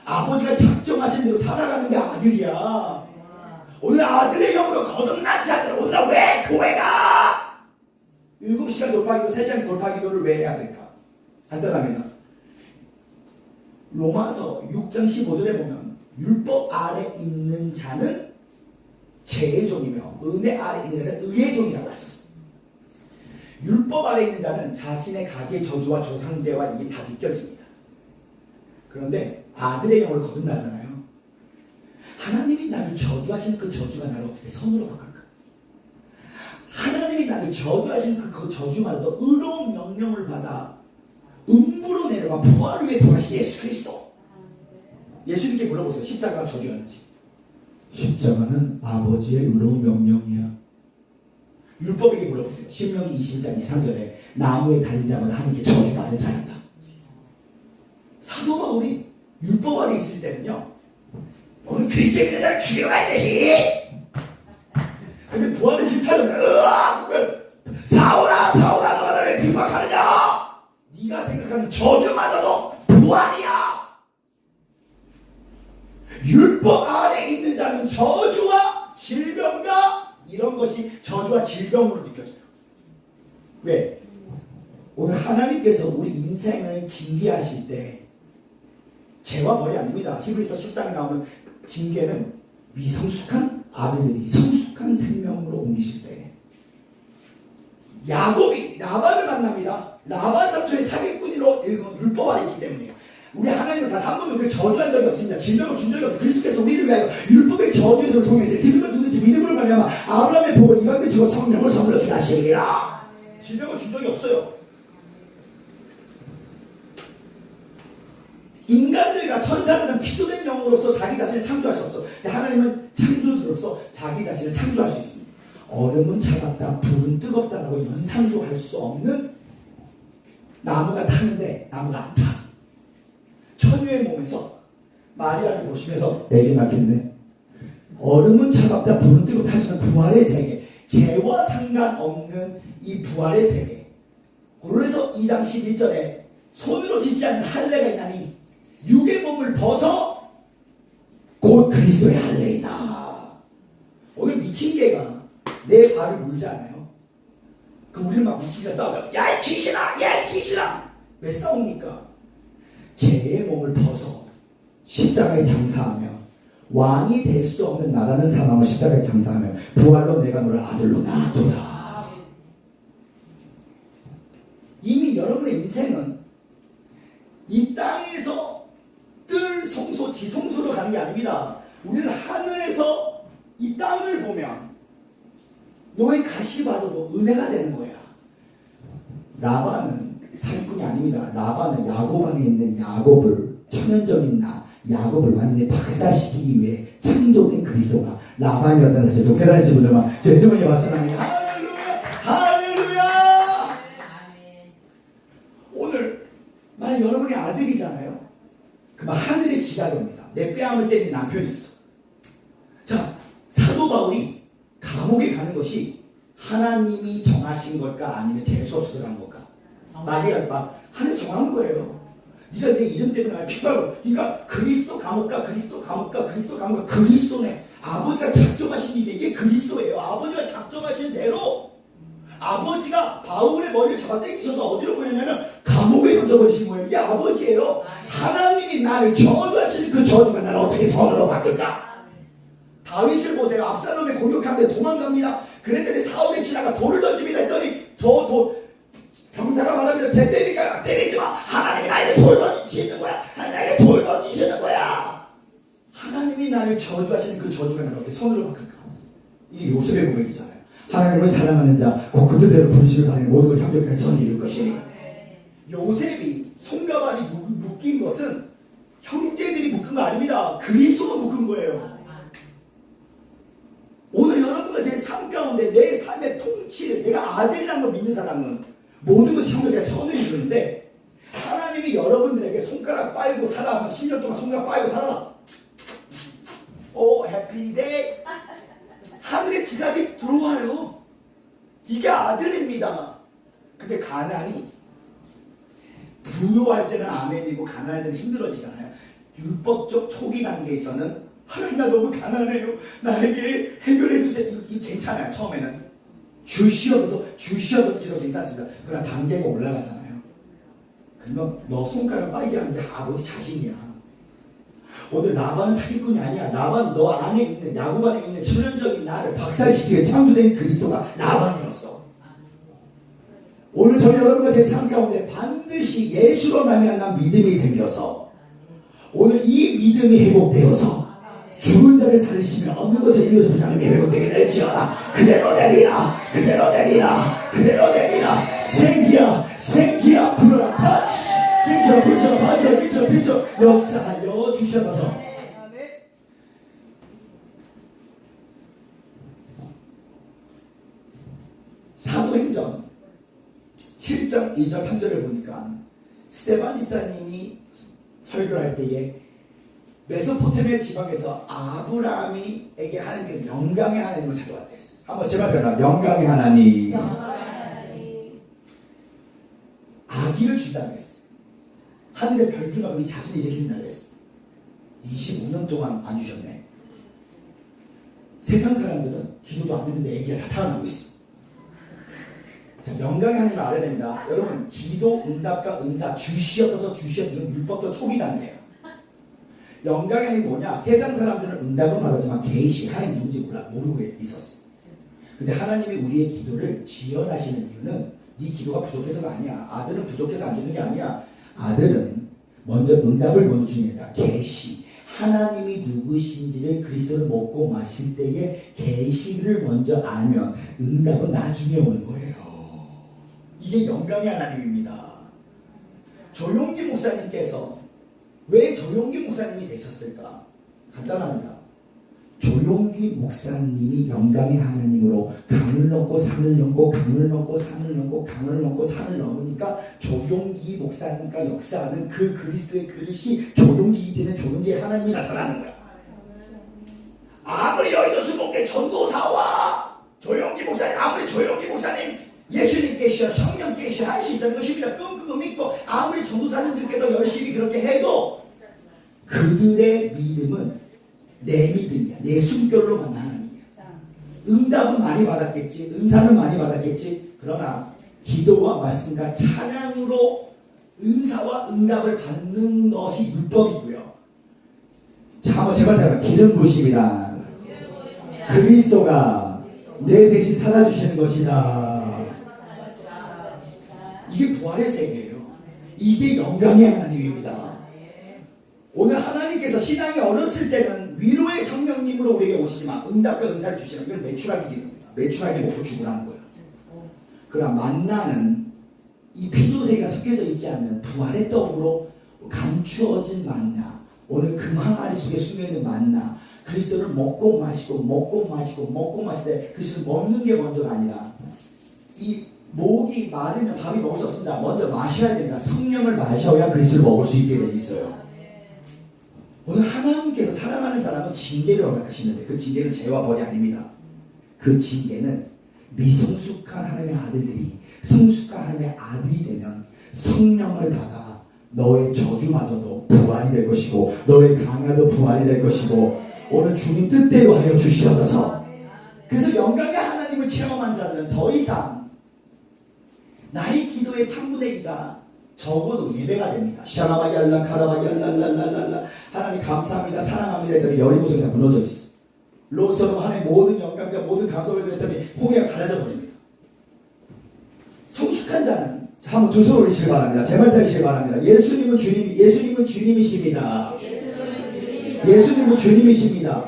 아버지가 작정하신 대로 살아가는 게 아들이야. 오늘 아들의 영으로 거듭난 자들 오늘 왜 교회가 7시간 돌파기도 3시간 돌파기도를 왜 해야 될까? 간단합니다. 로마서 6장 15절에 보면 율법 아래 있는 자는 죄의 종이며 은혜 아래 있는 자는 의의 종이라고 하셨어요. 율법 아래 있는 자는 자신의 가게 저주와 조상제와 이게 다 느껴집니다. 그런데 아들의 영을 거듭나잖아요. 하나님이 나를 저주하신 그 저주가 나를 어떻게 선으로 바꿀까? 하나님이 나를 저주하신 그 저주마저도 의로운 명령을 받아 음부로 내려와 부활을 위해 돌아가신 예수 그리스도. 예수님께 물어보세요. 십자가가 저주였는지. 십자가는 아버지의 의로운 명령이야. 율법에게 물어보세요. 신명기 20장 23절에 나무에 달린 자마다 하나님께 저주받은 자였다. 사도 바울이 율법 아래 있을 때는요. 너는 그리스도에 믿는 자를 죽이러 가야지. 근데 부활의 질차는 사울아 너가 나를 비박하느냐. 네가 생각하는 저주마저도 부활이야. 율법 안에 있는 자는 저주와 질병과 이런 것이 저주와 질병으로 느껴져요. 왜? 오늘 하나님께서 우리 인생을 징계하실 때 죄와 벌이 아닙니다. 히브리서 10장에 나오는 징계는 미성숙한 아들들이 성숙한 생명으로 옮기실 때 야곱이 라반을 만납니다. 라반 삼촌의 사기꾼으로 읽은 율법 안에 있기 때문이에요. 우리 하나님은 단 한 번도 우리를 저주한 적이 없습니다. 질병을 준 적이 없어요. 그리스도께서 우리를 위하여 율법의 저주에서 송했어요. 기름을 누든지 믿음으로 말미암아 아브라함의 복을 이방에 주고 성령을 선물로 주하시리라. 질병을 준 적이 없어요. 인간들과 천사들은 피조된 영으로서 자기 자신을 창조할 수 없어. 하나님은 창조주로서 자기 자신을 창조할 수 있습니다. 얼음은 차갑다, 불은 뜨겁다라고 연상도 할 수 없는 나무가 타는데 나무가 안 타. 처녀의 몸에서 마리아를 보시면서 애기 낳겠네. 얼음은 차갑다, 불은 뜨겁다 할 수 있는 부활의 세계, 죄와 상관없는 이 부활의 세계. 그래서 2장 11절에 손으로 짓지 않는 할례가 있나니 육의 몸을 벗어 곧 그리스도의 할례이다. 오늘 미친 개가 내 발을 물지 않아요? 그 우리는 막 미친개가 싸워요. 야 이 귀신아, 야 이 귀신아. 왜 싸웁니까? 죄의 몸을 벗어 십자가에 장사하며 왕이 될 수 없는 나라는 사망을 십자가에 장사하며 부활로 내가 너를 아들로 낳았도다. 이미 여러분의 인생은 이 땅에서 뜰 성소 지성소로 가는 게 아닙니다. 우리는 하늘에서 이 땅을 보면 너의 가시밭도 은혜가 되는 거야. 라반은 사기꾼이 아닙니다. 라반은 야곱 안에 있는 야곱을 천연적인 야곱을 완전히 박살시키기 위해 창조된 그리스도가 라반이었다는 사실 또 깨달으신 분들만 제 주머니에 말씀합니다. 할렐루야! 할렐루야! 오늘 만약 여러분이 아들이잖아요. 그만 하늘의 지각이 옵니다. 내 뺨을 때리는 남편이 있어. 자, 사도 바울이 감옥에 가는 것이 하나님이 정하신 걸까 아니면 재수없어서 간 걸까? 막 하나님 정한 거예요. 네가 내 이름 때문에 핍박을. 그러니까 그리스도 감옥 가, 그리스도 감옥 가, 그리스도 감옥 가. 그리스도네. 아버지가 작정하신 일이 이게 그리스도예요. 아버지가 작정하신 대로 아버지가 바울의 머리를 잡아 당기셔서 어디로 보내냐면 감옥에 던져버리신 거예요. 이게 아버지예요. 하나님이 나를 저주하시는 그 저주가 나를 어떻게 선으로 바꿀까? 다윗을 보세요. 압살롬의 공격하는데 도망갑니다. 그랬더니 사울의 신하가 돌을 던집니다 했더니 병사가 말합니다. 쟤 때리니까 때리지 마. 하나님이 나에게 돌 던지시는 거야. 나에게 돌 던지시는 거야. 하나님이 나를 저주하시는 그 저주가 나를 어떻게 선으로 바꿀까? 이게 요셉의 고백이잖아요. 하나님을 사랑하는 자, 곧 그들대로 부르시길 바라는 모든 걸 완벽하게 선이 이룰 것이니. 요셉이 손가발이 묶인 것은 형제들이 묶은 거 아닙니다. 그리스도가 묶은 거예요. 오늘 여러분과 제 삶 가운데 내 삶의 통치를 내가 아들이라는 걸 믿는 사람은 모든 것이 형제가 선을 이루는데 하나님이 여러분들에게 손가락 빨고 살아. 10년 동안 손가락 빨고 살아라. 오 해피데이. 하늘의 지각이 들어와요. 이게 아들입니다. 근데 가난이 부유할 때는 아멘이고 가난할 때는 힘들어지잖아요. 율법적 초기 단계에서는 하나님 나 너무 가난해요. 나에게 해결해 주세요. 이거 괜찮아요. 처음에는 주시옵소서 기도 괜찮습니다. 그러나 단계가 올라가잖아요. 그러면 너 손가락 빨게 하는 게 아버지 자신이야. 오늘 라반은 사기꾼이 아니야. 라반은 너 안에 있는 야곱 안에 있는 천연적인 나를 박살시키기 위해 창조된 그리스도가 라반이었어. 오늘 저희 여러분과 제 삶 가운데 반드시 예수로 말미암아 믿음이 생겨서 오늘 이 믿음이 회복되어서 죽은 자를 살리시며 얻는 것을 이루어서 하나님이 회복되게 될지어다. 그대로 되리라. 그대로 되리라. 그대로 되리라. 생기야 불어라. 타치 불쳐 맞아 비쳐 역사하여 주셔서 사도행전 7장 2절 3절을 보니까 스데반 이사님이 설교를 할 때에 메소포타미아 지방에서 아브라함에게 하나님께서 영광의 하나님을 찾아왔다 했어요. 한번 제발 들어라. 영광의 하나님. 아기를 준다고 했어요. 하늘의 별들과 그 자손을 일으킨다고 했어요. 25년 동안 안 주셨네. 세상 사람들은 기도도 안 했는데 애기가 다 태어나고 있어. 자, 영광의 하나님을 알아야 됩니다. 여러분, 기도, 응답과 은사, 주시옵소서, 주시옵소서, 이건 율법도 초기 단계예요. 영광의 하나님이 뭐냐? 세상 사람들은 응답은 받았지만 계시, 하나님 누군지 모르고 있었어. 근데 하나님이 우리의 기도를 지연하시는 이유는 네 기도가 부족해서가 아니야. 아들은 부족해서 안 주는 게 아니야. 아들은 먼저 응답을 먼저 주는 게 아니라 계시, 하나님이 누구신지를 그리스도를 먹고 마실 때에 계시를 먼저 알면 응답은 나중에 오는 거예요. 이게 영광의 하나님입니다. 조용기 목사님께서 왜 조용기 목사님이 되셨을까? 간단합니다. 조용기 목사님이 영광의 하나님으로 강을 넘고 산을 넘고 강을 넘고 산을 넘고 강을 넘고 산을 넘으니까 조용기 목사님과 역사하는 그 그리스도의 그릇이 조용기 되는 조용기의 하나님이 나타나는 거야. 아무리 여의도 수목회 전도사와 조용기 목사님, 아무리 조용기 목사님 예수님께서 성령께서 할 수 있다는 것입니다. 끙끙 믿고 아무리 전도사님들께서 열심히 그렇게 해도 그들의 믿음은 내 믿음이야. 내 숨결로만 하나님이야. 응답은 많이 받았겠지. 은사는 많이 받았겠지. 그러나 기도와 말씀과 찬양으로 은사와 응답을 받는 것이 율법이고요. 자, 한번 제발 따라. 기름 부으심이란 그리스도가 내 대신 살아주시는 것이다. 이게 부활의 세계예요. 이게 영광의 하나님입니다. 오늘 하나님께서 신앙이 어렸을 때는 위로의 성령님으로 우리에게 오시지만 응답과 은사를 주시는 이건 매출하기 기도입니다. 매출하기 먹고 죽으라는 거예요. 그러나 만나는 이 피조세가 섞여져 있지 않는 부활의 떡으로 감추어진 만나, 오늘 금항아리 속에 숨겨있는 만나, 그리스도를 먹고 마시고 먹고 마시고 먹고 마실 때 그리스도를 먹는 게 먼저가 아니라 이 목이 마르면 밥이 먹을 수 없습니다. 먼저 마셔야 됩니다. 성령을 마셔야 그리스도를 먹을 수 있게 돼 있어요. 오늘 하나님께서 사랑하는 사람은 징계를 허락하시는데 그 징계는 죄와 벌이 아닙니다. 그 징계는 미성숙한 하나님의 아들들이 성숙한 하나님의 아들이 되면 성령을 받아 너의 저주마저도 부활이 될 것이고 너의 강야도 부활이 될 것이고 오늘 주님 뜻대로 하여 주시옵소서. 그래서 영광의 하나님을 체험한 자들은 더 이상 나의 기도의 3분의 2가 적어도 예배가 됩니다. 샤라바얄라 카라바얄랄랄랄라 하나님 감사합니다 사랑합니다 했더니 여리고성이 다 무너져 있어. 롯처럼 하나님 모든 영광과 모든 감사를 했더니 호기가 갈라져 버립니다. 성숙한 자는 한번 두 손 올리시기 바랍니다. 제발 따르시기 바랍니다. 예수님은 주님이십니다. 예수님은 주님이십니다.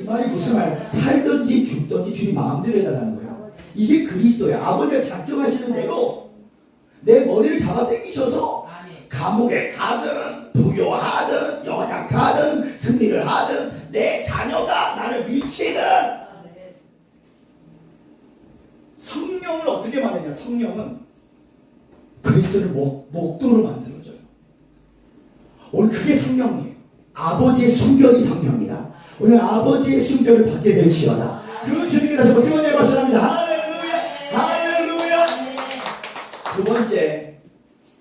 이 말이 무슨 말? 살든지 죽든지 주님 마음대로 해달라는 거예요. 이게 그리스도예요. 아버지가 작정하시는 대로 내 머리를 잡아 당기셔서 감옥에 가든 부여하든 연약하든 승리를 하든 내 자녀가 나를 밀치든 성령을 어떻게 만드냐. 성령은 그리스도를 목도로 만들어줘요. 오늘 그게 성령이에요. 아버지의 순결이 성령이다. 오늘 아버지의 순결을 받게 될지어다. 그 주님이라서 교원의 말씀합니다. 할렐루야 할렐루야. 두 번째,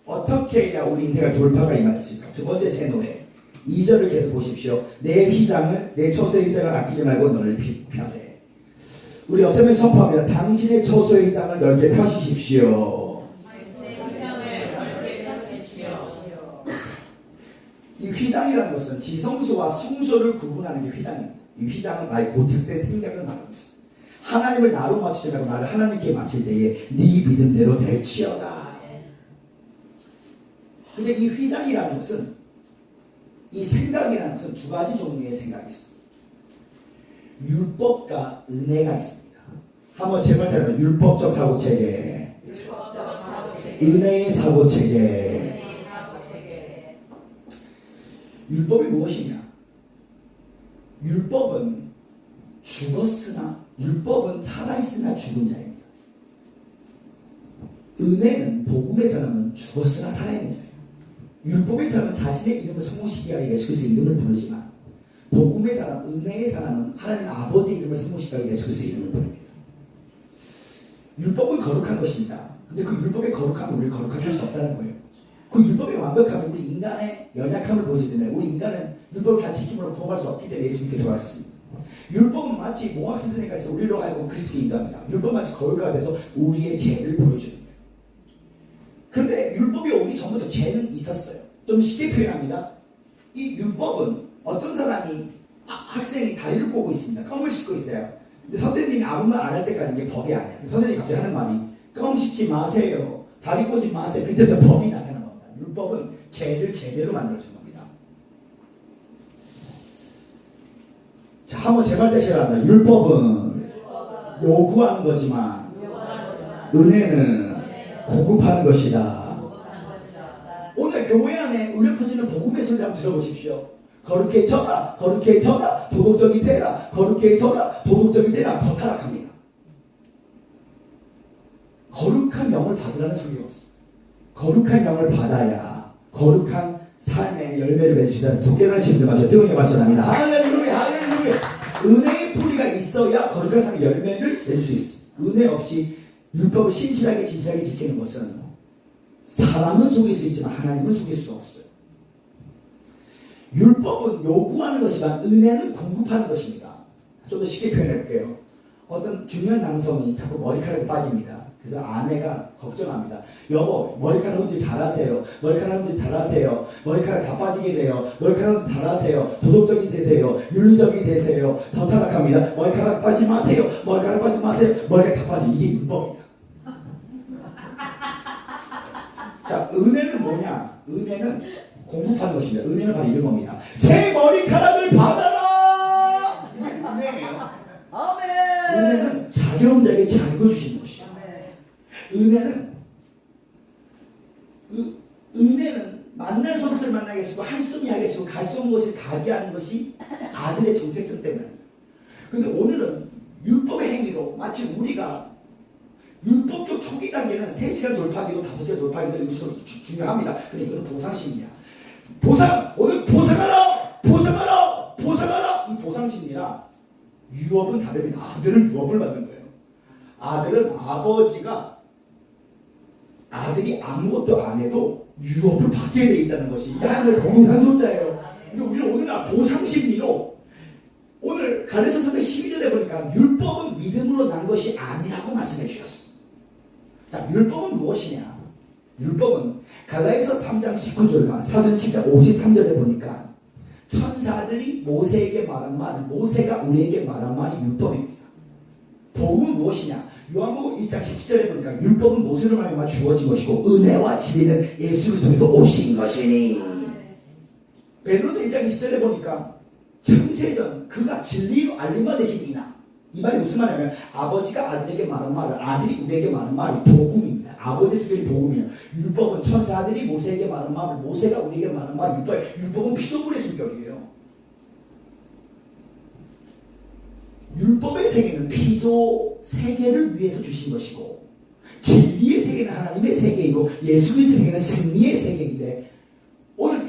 어떻게 해야 우리 인생의 돌파가 임하겠습니까? 두 번째 새 노래 2절을 계속 보십시오. 내 휘장을 내 처소의 휘장을 아끼지 말고 넓히 펴세. 우리 어셈을 선포합니다. 당신의 처소의 휘장을 넓게 펴시십시오. 이 휘장이라는 것은 지성소와 성소를 구분하는 게 휘장입니다. 이 휘장은 나의 고착된 생각을 말하고 있어. 하나님을 나로 맞추지 말고 나를 하나님께 맞출 때에 네 믿음대로 될지어다. 근데 이 휘장이라는 것은, 이 생각이라는 것은 두 가지 종류의 생각이 있어. 율법과 은혜가 있습니다. 한번 제발 따라해봐. 율법적 사고체계, 은혜의 사고체계. 율법이 무엇이냐? 율법은 죽었으나, 율법은 살아있으나 죽은 자입니다. 은혜는 복음의 사람은 죽었으나 살아있는 자예요. 율법의 사람은 자신의 이름을 성공시키기 위해 예수 그리스도의 이름을 부르지만 복음의 사람, 은혜의 사람은 하나님 아버지 이름을 승무시하고 예수 그리스도 이름을 부릅니다. 율법은 거룩한 것입니다. 근데 그 율법의 거룩함을 우리 거룩하게 할 수 없다는 거예요. 그 율법의 완벽함은 우리 인간의 연약함을 보여주기 때문에 우리 인간은 율법을 다 지킴으로 구원할 수 없기 때문에 예수님께 돌아가셨습니다. 율법은 마치 몽학 선생님께서 우리로 하여금 그리스도께 인도합니다. 율법은 마치 거울과 돼서 우리의 죄를 보여주는 거예요. 그런데 율법이 오기 전부터 죄는 있었어요. 좀 쉽게 표현합니다. 이 율법은 어떤 사람이 학생이 다리를 꼬고 있습니다. 껌을 씹고 있어요. 근데 선생님이 아무 말 안 할 때까지 이게 법이 아니야. 선생님이 갑자기 하는 말이 껌 씹지 마세요. 다리 꼬지 마세요. 그때부터 법이 나타나는 겁니다. 율법은 죄를 제대로 만들어준 겁니다. 자, 한번 제발 다시 합니다. 율법은 요구하는 거지만 은혜는 공급하는 것이다. 오늘 교회 안에 울려 퍼지는 복음의 소리 한번 들어보십시오. 거룩해져라, 거룩해져라, 도덕적이 되라, 거룩해져라, 도덕적이 되라. 더 타락합니다. 거룩한 영을 받으라는 소리가 없습니다. 거룩한 영을 받아야 거룩한 삶의 열매를 맺으시다는 독깨어난 신들 마저 뜨거운 말씀합니다. 할렐루야, 할렐루야. 은혜의 뿌리가 있어야 거룩한 삶의 열매를 맺을 수 있습니다. 은혜 없이 율법을 신실하게 진실하게 지키는 것은 사람은 속일 수 있지만 하나님은 속일 수가 없어요. 율법은 요구하는 것이지만 은혜는 공급하는 것입니다. 좀 더 쉽게 표현해 볼게요. 어떤 중요한 남성이 자꾸 머리카락이 빠집니다. 그래서 아내가 걱정합니다. 여보, 머리카락 흔들 잘하세요. 머리카락 흔들 잘하세요. 머리카락 다 빠지게 돼요. 머리카락 흔들 잘하세요. 도덕적이 되세요. 윤리적이 되세요. 더 타락합니다. 머리카락 빠지지 마세요. 머리카락 빠지지 마세요. 머리카락 다 빠지면 이게 율법이다. 자, 은혜는 뭐냐? 은혜는 공급하는 것입니다. 은혜는 바로 이런 겁니다. 새 머리카락을 받아라! 이게 은혜예요. 은혜는 자기 없는 자에게 자격을 주시는 것이에요. 은혜는 만날 수 없을 만나게 하시고 할 수 없게 하게 하시고 갈 수 없는 곳을 가게 하는 것이 아들의 정체성 때문입니다. 그런데 오늘은 율법의 행위로 마치 우리가 율법적 초기 단계는 3시간 돌파하기도 5시간 돌파하기도 이것이 중요합니다. 그러니까 이거는 보상심리야. 오늘 보상하라! 보상하라! 보상하라! 이 보상심리라 유업은 다릅니다. 아들은 유업을 받는 거예요. 아들은 아들이 아무것도 안 해도 유업을 받게 돼 있다는 것이 하나님의 공동상속자예요. 근데 우리는 오늘 보상심리로 오늘 갈라디아서 12절에 보니까 율법은 믿음으로 난 것이 아니라고 말씀해 주셨어. 자, 율법은 무엇이냐? 율법은 갈라디아서 3장 19절과 사도행 7장 53절에 보니까 천사들이 모세에게 말한 말, 모세가 우리에게 말한 말이 율법입니다. 복음은 무엇이냐? 요한복음 1장 17절에 보니까 율법은 모세로 말미암아 주어진 것이고 은혜와 진리는 예수 그리스도에서 오신 것이니. 베드로서 1장 20절에 보니까 창세전 그가 진리로 알림바 되시니나. 이 말이 무슨 말이냐면 아버지가 아들에게 말한 말을 아들이 우리에게 말한 말이 복음입니다. 아버지의 특별히 복음이에요. 율법은 천사들이 모세에게 말한 말을 모세가 우리에게 말한 말 율법은 피조물의 성격이에요. 율법의 세계는 피조 세계를 위해서 주신 것이고 진리의 세계는 하나님의 세계이고 예수 그리스도의 세계는 승리의 세계인데 오늘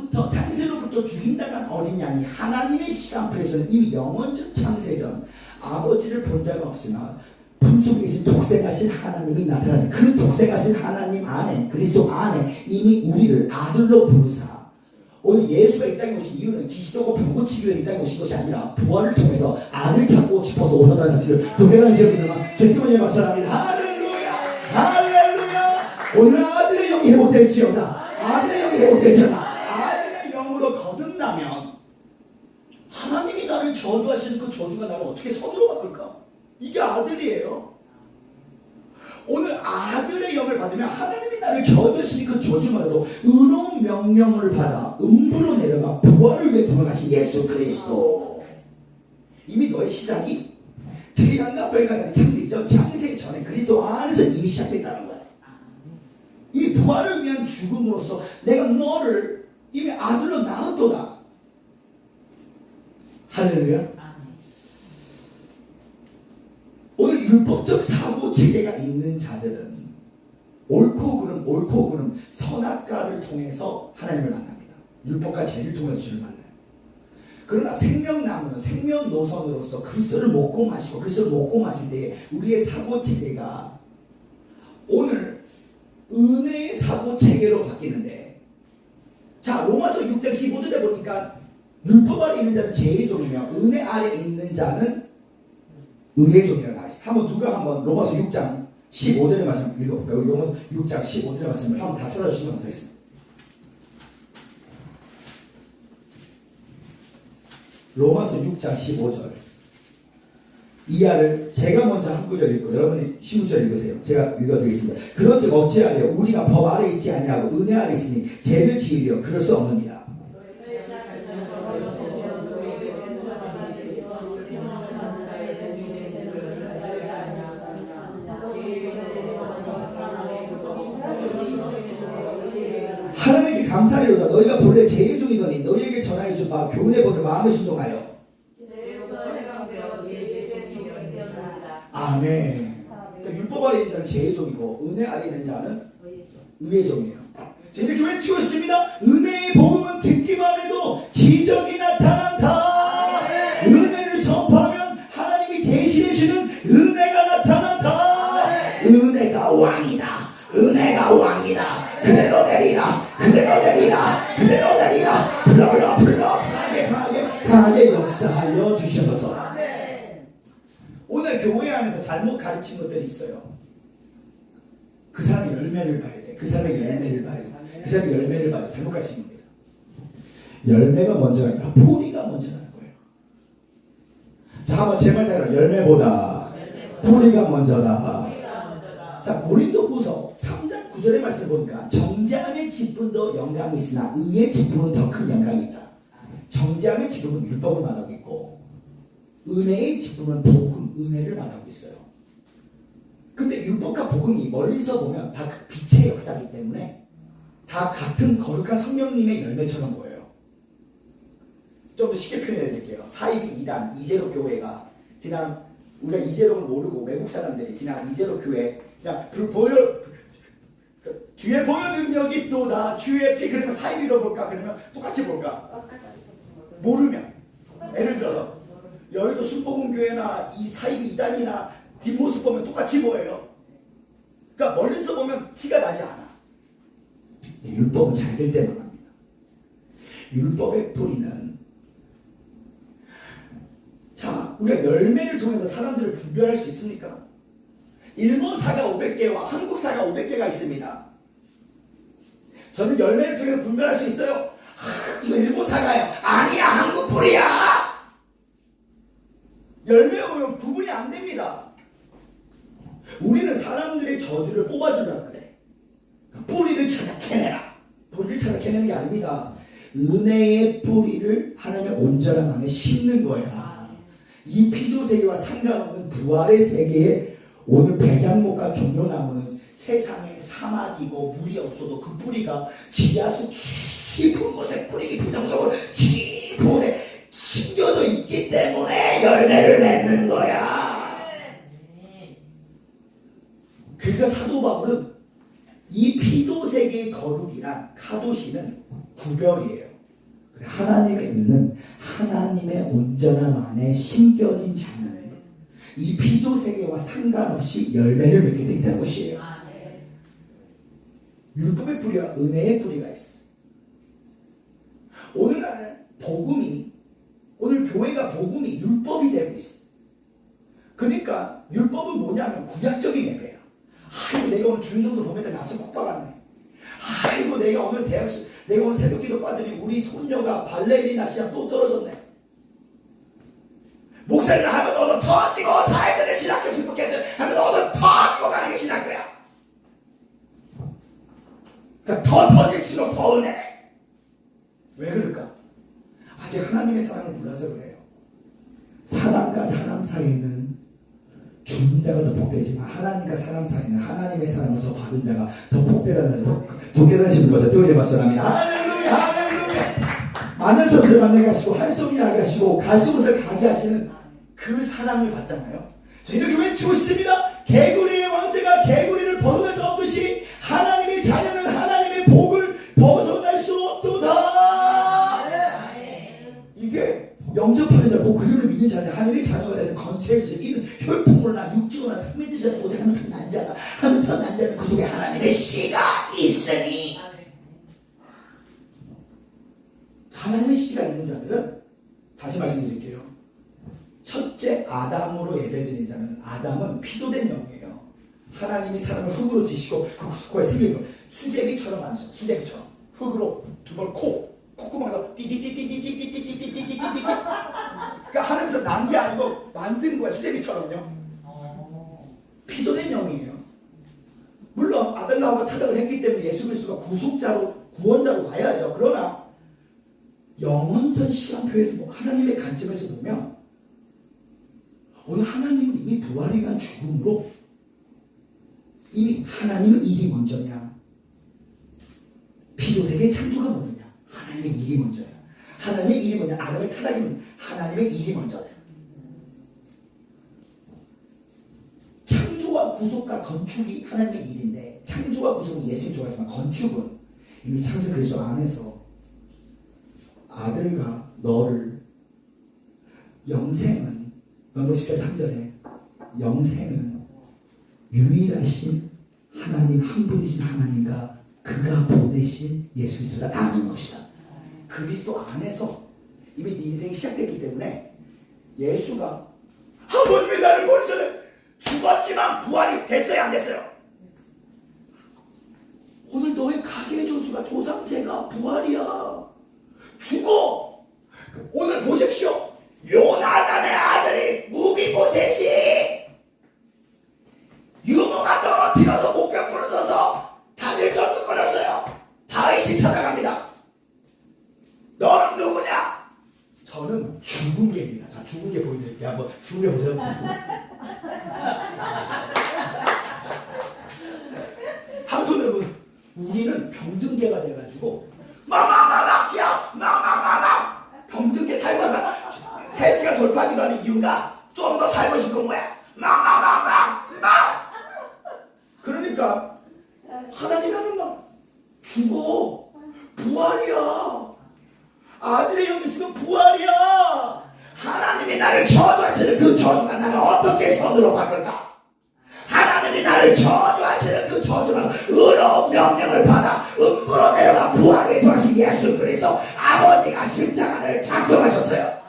창세로부터 죽인다는 어린 양이 하나님의 시간표에서는 이미 영원적 창세전 아버지를 본 자가 없으나 품속에 계신 독생하신 하나님이 나타나서 그 독생하신 하나님 안에 그리스도 안에 이미 우리를 아들로 부르사 오늘 예수가 이 땅에 오신 이유는 기시도고 병 고치기 위해 이 땅에 오신 것이 아니라 부활을 통해서 아들 찾고 싶어서 오셨다는 사실을 도전하시는 분들만 절대로 박수합니다. 할렐루야! 할렐루야! 오늘 아들의 영이 회복될지어다. 아들의 영이 회복될지어다. 아들의 영으로 거듭나면 하나님이 나를 저주하시는 그 저주가 나를 어떻게 선으로 바꿀까? 이게 아들이에요. 오늘 아들의 영을 받으면 하나님이 나를 저주하시는 그 저주마다도 의로운 명령을 받아 음부로 내려가 부활을 위해 돌아가신 예수 그리스도. 이미 너의 시작이 태양과 별과 같은 창세전 창세 전에 그리스도 안에서 이미 시작됐다는 거야. 이 부활을 위한 죽음으로써 내가 너를 이미 아들로 낳았도다. 할렐루야. 오늘 율법적 사고 체계가 있는 자들은 옳고 그름 선악과를 통해서 하나님을 만납니다. 율법과 죄를 통해서 주를 만나요. 그러나 생명나무는 생명노선으로서 그리스도를 먹고 마시고 그리스도를 먹고 마실 때에 우리의 사고체계가 오늘 은혜의 사고체계로 바뀌는데, 자 로마서 6장 15절에 보니까 율법 아래 있는 자는 죄의 종이며 은혜 아래 있는 자는 의의 종이라고 나와 있어요. 한번 로마서 6장 15절의 말씀 읽어볼까요? 로마서 6장 15절의 말씀을 한번 다 찾아주시면 감사하겠습니다. 로마서 6장 15절 이하를 제가 먼저 한 구절 읽고 여러분이 16절 읽으세요. 제가 읽어드리겠습니다. 그런즉 어찌하려 우리가 법 아래 있지 아니하고 은혜 아래 있으니 죄를 지으려 그럴 수 없느니라. 하나님께 감사하리로다. 너희가 본래 죄의 종이더니 너희에게 전하여 준 바 교훈의 법을 마음에 순종하여. 아멘. 그러니까 율법 아래 있는 자는 죄의 종이고 은혜 아래 있는 자는 의의 종이에요. 이렇게 외치고 있습니다. 은혜의 복음은 듣기만 해도 기적이 나타난다. 은혜를 선포하면 하나님이 대신해 주는 은혜가 나타난다. 은혜가 왕이다. 은혜가 왕이다. 그대로 내리라. 그대로 내리라. 그대로 내리라. 불러 강하게 역사하여 주셔서. 오늘 교회 안에서 잘못 가르친 것들이 있어요. 그 사람의 열매를 봐야 돼. 그 사람의 열매를 봐야 돼. 그 사람의 열매를 봐야 돼. 잘못 가르친 겁니다. 열매가 먼저가 아니라 포리가 먼저라는 거예요. 자, 한번 제 말 따라. 열매보다 포리가 먼저다. 자, 고린도후서 3장 9절의 말씀을 보니까 정죄함의 기쁨도 영광이 있으나 의의 기쁨은 더 큰 영광이 있다. 정죄함의 기쁨은 율법을 말하고 있고 은혜의 기쁨은 복음, 은혜를 말하고 있어요. 근데 율법과 복음이 멀리서 보면 다 빛의 역사이기 때문에 다 같은 거룩한 성령님의 열매처럼 보여요. 좀 더 쉽게 표현해 드릴게요. 사이비 2단, 이제로 교회가 그냥 우리가 이제로를 모르고 외국 사람들이 그냥 이제로 교회 그냥 주의 보혈 능력이 또다 주의 피 그러면 사이비로 볼까 그러면 똑같이 볼까 모르면 예를 들어서 여의도 순복음교회나 이 사이비 2단이나 뒷모습 보면 똑같이 보여요. 그러니까 멀리서 보면 티가 나지 않아. 율법은 잘 될 때만 합니다. 율법의 뿌리는 자 우리가 열매를 통해서 사람들을 분별할 수 있습니까? 일본 사가 500개와 한국 사가 500개가 있습니다. 저는 열매를 통해서 분별할 수 있어요. 이거 일본 사가요. 아니야 한국 뿌리야. 열매 보면 구분이 안 됩니다. 우리는 사람들의 저주를 뽑아주려고 그래. 뿌리를 찾아 캐내라. 뿌리를 찾아 캐내는 게 아닙니다. 은혜의 뿌리를 하나님의 온전함 안에 심는 거야. 이 피조세계와 상관없는 부활의 세계에 오늘 백양목과 종려나무는 세상의 사막이고 물이 없어도 그 뿌리가 지하수 깊은 곳에 뿌리 부정적으로 깊은 곳에 심겨져 있기 때문에 열매를 맺는 거야. 그러니까 사도 바울은 이 피조세계의 거룩이랑 카도시는 구별이에요. 하나님의 은은 하나님의 온전함 안에 심겨진 자는 이 피조세계와 상관없이 열매를 맺게 돼 있다는 것이에요. 율법의 뿌리와 은혜의 뿌리가 있어. 오늘날 복음이 오늘 교회가 복음이 율법이 되고 있어. 그러니까 율법은 뭐냐면 구약적인 예배야. 아이고 내가 오늘 주일성서 보면 나도 콕 박았네. 아이고 내가 오늘 내가 오늘 새벽기도 빠더니 우리 손녀가 발레리나 시합 또 떨어졌네. 목사님을 하면 너도 터지고 사회들의 신학교 등록해서 하면 너도 터지고 가는 게 신학교야. 그러니까 더 터질수록 더 은혜. 왜 그럴까? 아직 하나님의 사랑을 몰라서 그래요. 사람과 사람 사이에는 주는 자가 더 복되지만 하나님과 사람 사이에는 하나님의 사랑을 더 받은 자가 더 복되다는 자, 더 깨달으신 분마다 뜨거운 박수합니다. 할렐루야, 할렐루야. 많은 것을 만나게 하시고 할 수 없게 하게 하시고 갈 수 없는 것을 가게 하시는 그 사랑을 받잖아요. 자, 이렇게 외치고 있습니다. 개구리의 왕자가 개구리를 벗어날 수 없듯이 하나님의 자녀는 하나님의 복을 벗어날 수 없도다. 이게 영접하는 자, 그 그림을 믿는 자는 하나님의 자녀가 되는 건세를 주신 이는 혈통으로나 육지로나 삶의 뜻이나 오직 하나님 난 자가 하나님 난 자는 그 속에 하나님의 씨가 있으니. 하나님의 씨가 있는 자들은 다시 말씀드릴게요. 첫째 아담으로 예배드린 자는 아담은 피조된 영이에요. 하나님이 사람을 흙으로 지시고 그 코에 새기고 수제비처럼 만드셨어요. 수제비처럼 흙으로 두 번 콧구멍에서 띠띠띠띠띠띠띠띠띠띠띠띠. 그러니까 하나님께서 난 게 아니고 만든 거야. 수제비처럼요. 피조된 영이에요. 물론 아들과 하와가 타락을 했기 때문에 예수 그리스도가 구속자로 구원자로 와야죠. 그러나 영원전 시간표에서 하나님의 관점에서 보면 오늘 하나님은 이미 부활이 간 죽음으로 이미 하나님은 일이 먼저냐 피조세계의 창조가 먼저냐 하나님의 일이 먼저야. 하나님의 일이 먼저 아담의 타락이 먼저 하나님의 일이 먼저야. 창조와 구속과 건축이 하나님의 일인데 창조와 구속은 예수님 들어가지만 건축은 이미 창세 그리스도 안에서 아들과 너를 영생은 요한복음 10장 3절에 영생은 유일하신 하나님 한 분이신 하나님과 그가 보내신 예수 그리스도를 아는 것이다. 그리스도 안에서 이미 네 인생이 시작됐기 때문에 예수가 아버님이 나를 버리셔서 죽었지만 부활이 됐어요 안 됐어요? 오늘 너의 가계의 저주가 조상제가 부활이야. 죽어. 오늘 보십시오. 요나단의 아들이 무비보셋이 유모가 떨어뜨려서 목벽 부러져서 다들 전투거렸어요. 다윗이 찾아갑니다. 너는 누구냐? 저는 죽은 개입니다. 자, 죽은 개 보여드릴게요. 한번 죽은 개 보세요. 한 손으로 우리는 병든개가 돼가지고 마마마막지야 마마마막 병든개 살고 나 3시간 돌파하기도 하는 이유가 좀 더 살고 싶은 거야. 마마마막 그러니까 하나님 하는 말 죽어. 부활이야. 아들의 영이 있으면 부활이야. 하나님이 나를 저주하시는 그 저주가 나를 어떻게 선으로 바꿀까? 하나님이 나를 저주하시는 그 저주는 의로운 명령을 받아 음부로 내려가 부활을 도하신 예수 그리스도 아버지가 십자가를 작정하셨어요.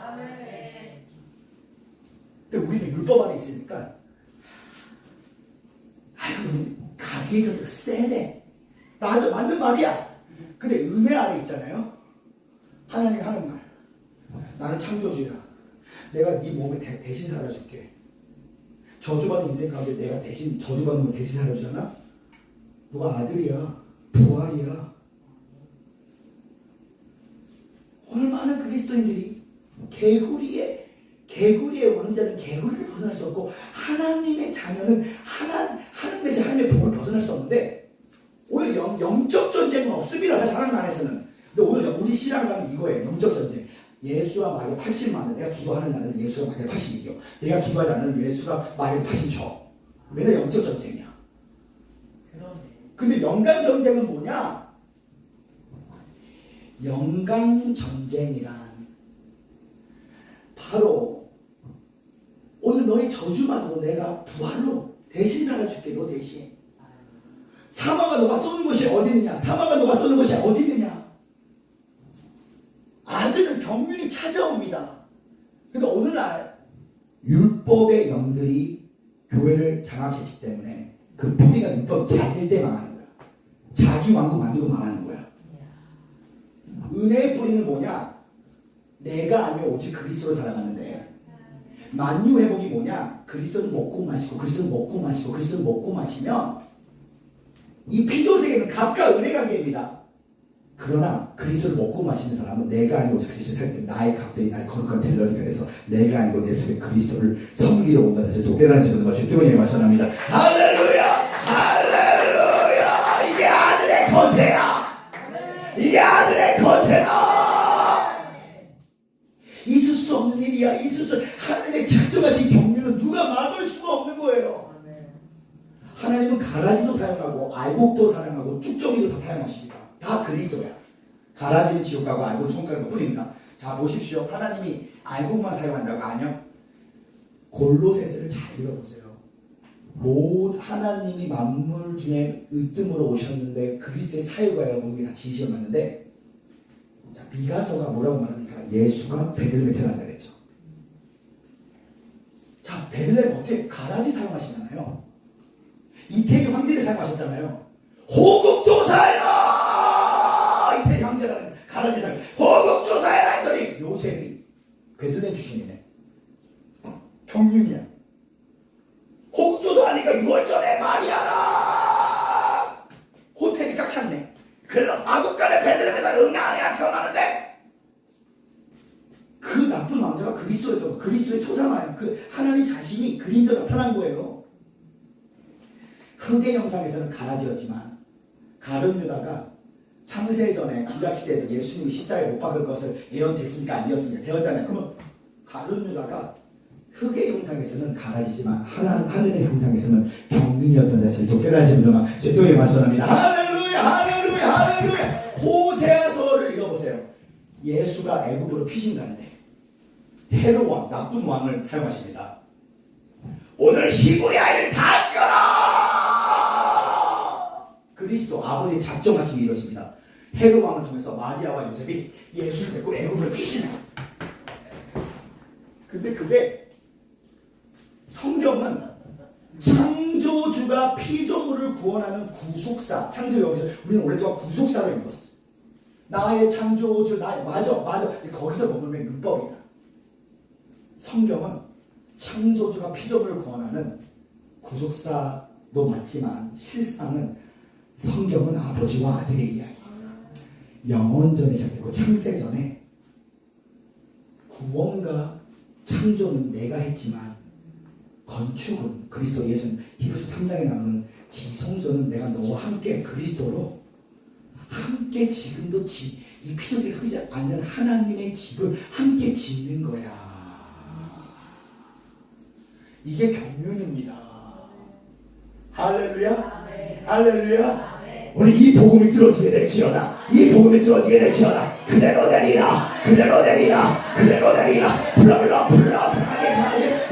근데 우리는 율법 안에 있으니까 아유 가기의 저주가 세네. 맞아 맞는 말이야. 근데 은혜 안에 있잖아요. 하나님이 하는 말. 나는 창조주야. 내가 네 몸에 대신 살아줄게. 저주받은 인생 가운데 내가 대신 저주받는 걸 대신 살아주잖아. 너가 아들이야. 부활이야. 얼마나 그리스도인들이 개구리에 오는 자는 개구리를 벗어날 수 없고 하나님의 자녀는 하나님에서 하나님의 복을 벗어날 수 없는데 오늘 영적 전쟁은 없습니다. 사실 하나님 안에서는. 근데 오늘 우리 신앙과는 이거예요. 영적 전쟁. 예수와 마귀가 80만 내가 기도하는 날은 예수와 마귀가 80이겨. 내가 기도하지 않는 예수가 마귀가 80쳐. 왜냐 영적 전쟁이야. 근데 영광 전쟁은 뭐냐? 영광 전쟁이란 바로 오늘 너의 저주마저도 내가 부활로 대신 살아줄게. 너 대신. 사망아 너가 쏘는 것이 어디 있느냐? 사망아 너가 쏘는 것이 어디 있느냐? 아들은 경륜이 찾아옵니다. 근데 오늘날 율법의 영들이 교회를 장악했기 때문에 그 뿌리가 율법 잘 될 때 망하는 거야. 자기 왕국 만들고 망하는 거야. 은혜의 뿌리는 뭐냐? 내가 아니요 오직 그리스도로 살아가는데 만유 회복이 뭐냐? 그리스도를 먹고 마시고 그리스도를 먹고 마시고 그리스도를 먹고 마시면 이 피조세계는 값과 은혜 관계입니다. 그러나 그리스도를 먹고 마시는 사람은 내가 아니고 오직 그리스도를 살 때 나의 값들이 나의 거룩한 델러리가 돼서 내가 아니고 내 속에 그리스도를 섬기러 온다는 것을 독대하는 것을 주님의 말씀합니다. 할렐루야 할렐루야. 이게 아들의 권세야. 이게 아들의 권세다. 있을 수 없는 일이야. 있을 수 하나님의 작정하신 경륜은 누가 막을 수가 없는 거예요. 하나님은 가라지도 사용하고 알곡도 사용하고 쭉정이도 다 사용하십니다. 다 그리스도야. 가라지는 지옥 가고 알곡은 천국 가는 것 뿐입니다. 자 보십시오. 하나님이 알고만 사용한다고 아니요. 골로새서를 잘 읽어보세요. 하나님이 만물 중에 으뜸으로 오셨는데 그리스도의 사유가요 모든 게 다 진시에 맞는데 자 미가서가 뭐라고 말합니까? 예수가 베들레헴에 태어난다 그랬죠. 자 베들레헴 어떻게 가라지 사용하시잖아요. 이태리 황제를 사용하셨잖아요. 호국조사해라! 이태리 황제라는 가라지 사용. 호국조사해라 했더니 요셉이 베들레헴 출신이네. 경륜이야. 호국조사하니까 6월 전에 마리아라. 호텔이 꽉 찼네. 그래서 마국간에 베들레헴에서 응아응아 태어나는데 그 나쁜 왕자가 그리스도였던 거. 그리스도의 초상화예요. 그 하나님 자신이 그림자 나타난 거예요. 흑의 형상에서는 가라지였지만 가룟 유다가 창세전에 구약시대에서 예수님이 십자가에 못 박을 것을 예언됐습니까? 아니었습니까? 되었잖아요. 그러면 가룟 유다가 흑의 형상에서는 가라지지만 하늘의 형상에서는 경륜이었던 사실을 또 깨달으신 분들만 제도에 말씀합니다. 할렐루야 할렐루야 할렐루야. 호세아서를 읽어보세요. 예수가 애굽으로 피신다는데 헤롯 왕 나쁜 왕을 사용하십니다. 오늘 히브리 아이를 다 죽여라. 그리스도 아버지의 작정하심이 이루어집니다. 헤롯 왕을 통해서 마리아와 요셉이 예수를 믿고 애굽으로 피신해. 근데 그게 성경은 창조주가 피조물을 구원하는 구속사, 창세기 여기서 우리는 오랫동안 구속사로 읽었어. 나의 창조주, 맞아. 거기서 머물면 율법이다. 성경은 창조주가 피조물을 구원하는 구속사도 맞지만 실상은 성경은 아버지와 아들의 이야기. 영원전에 시작되고 창세전에 구원과 창조는 내가 했지만 건축은 그리스도 예수는 히브리서 3장에 나오는 지성소는 내가 너와 함께 그리스도로 함께 지금도 이 피조세에 흐르지 않는 하나님의 집을 함께 짓는 거야. 이게 경륜입니다. 할렐루야. 할렐루야. 우리 이 복음이 들어지게 될지어다. 이 복음이 들어지게 될지어다. 그대로 내리라. 그대로 내리라. 그대로 내리라. 불러